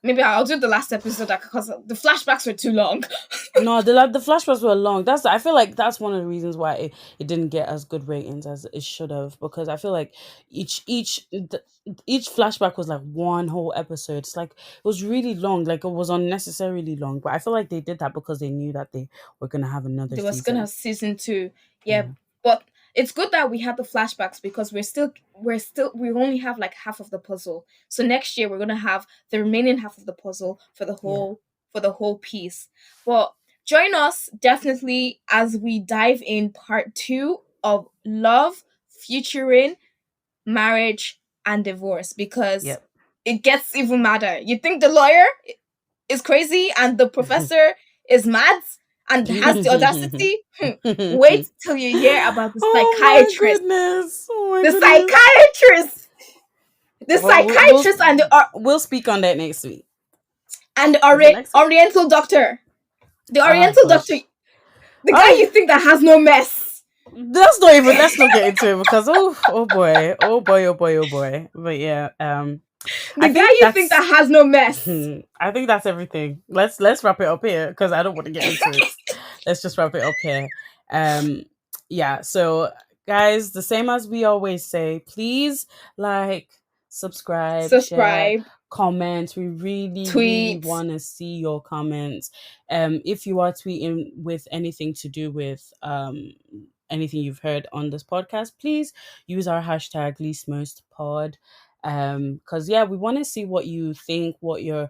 Maybe I'll do the last episode because the flashbacks were too long. No, the flashbacks were long. I feel like that's one of the reasons why it didn't get as good ratings as it should have, because I feel like each flashback was like one whole episode. It's like it was really long, like it was unnecessarily long. But I feel like they did that because they knew that they were gonna have another There was gonna have season. season 2. Yeah, Yeah, but it's good that we had the flashbacks because we only have like half of the puzzle. So next year we're gonna have the remaining half of the puzzle for yeah, the whole piece. But join us definitely as we dive in part 2 of love, futuring, marriage, and divorce, because yep. it gets even madder. You think the lawyer is crazy and the professor is mad and has the audacity? Wait till you hear about the Oh my psychiatrist. goodness! Oh my The goodness! psychiatrist. The Well, psychiatrist and we'll speak on that next week. the Is it next week? Oriental doctor. The Ah, Oriental doctor. gosh. The guy Oh, you think that has no mess. let's not get into it, because oh boy, oh boy, oh boy, oh boy. But yeah, The guy you think that has no mess. I think that's everything. Let's wrap it up here, because I don't want to get into it. Let's just wrap it up here. Yeah. So, guys, the same as we always say, please like, subscribe, share, Subscribe, comment. We really tweet. want to see your comments. If you are tweeting with anything to do with anything you've heard on this podcast, please use our hashtag LeastMostPod. Because yeah, we want to see what you think, what your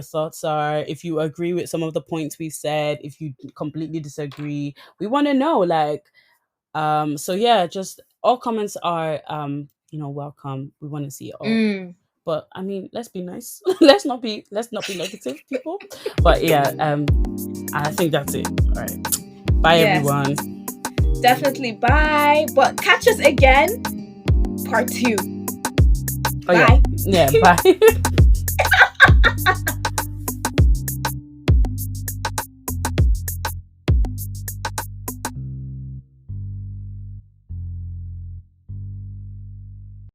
thoughts are, if you agree with some of the points we said, if you completely disagree, we want to know, like, so yeah, just all comments are welcome. We want to see it all. But I mean, let's be nice. let's not be negative, people. But yeah, I think that's it. All right, bye. Yes. Everyone. Definitely bye. But catch us again, part 2. Oh, bye. Yeah, bye.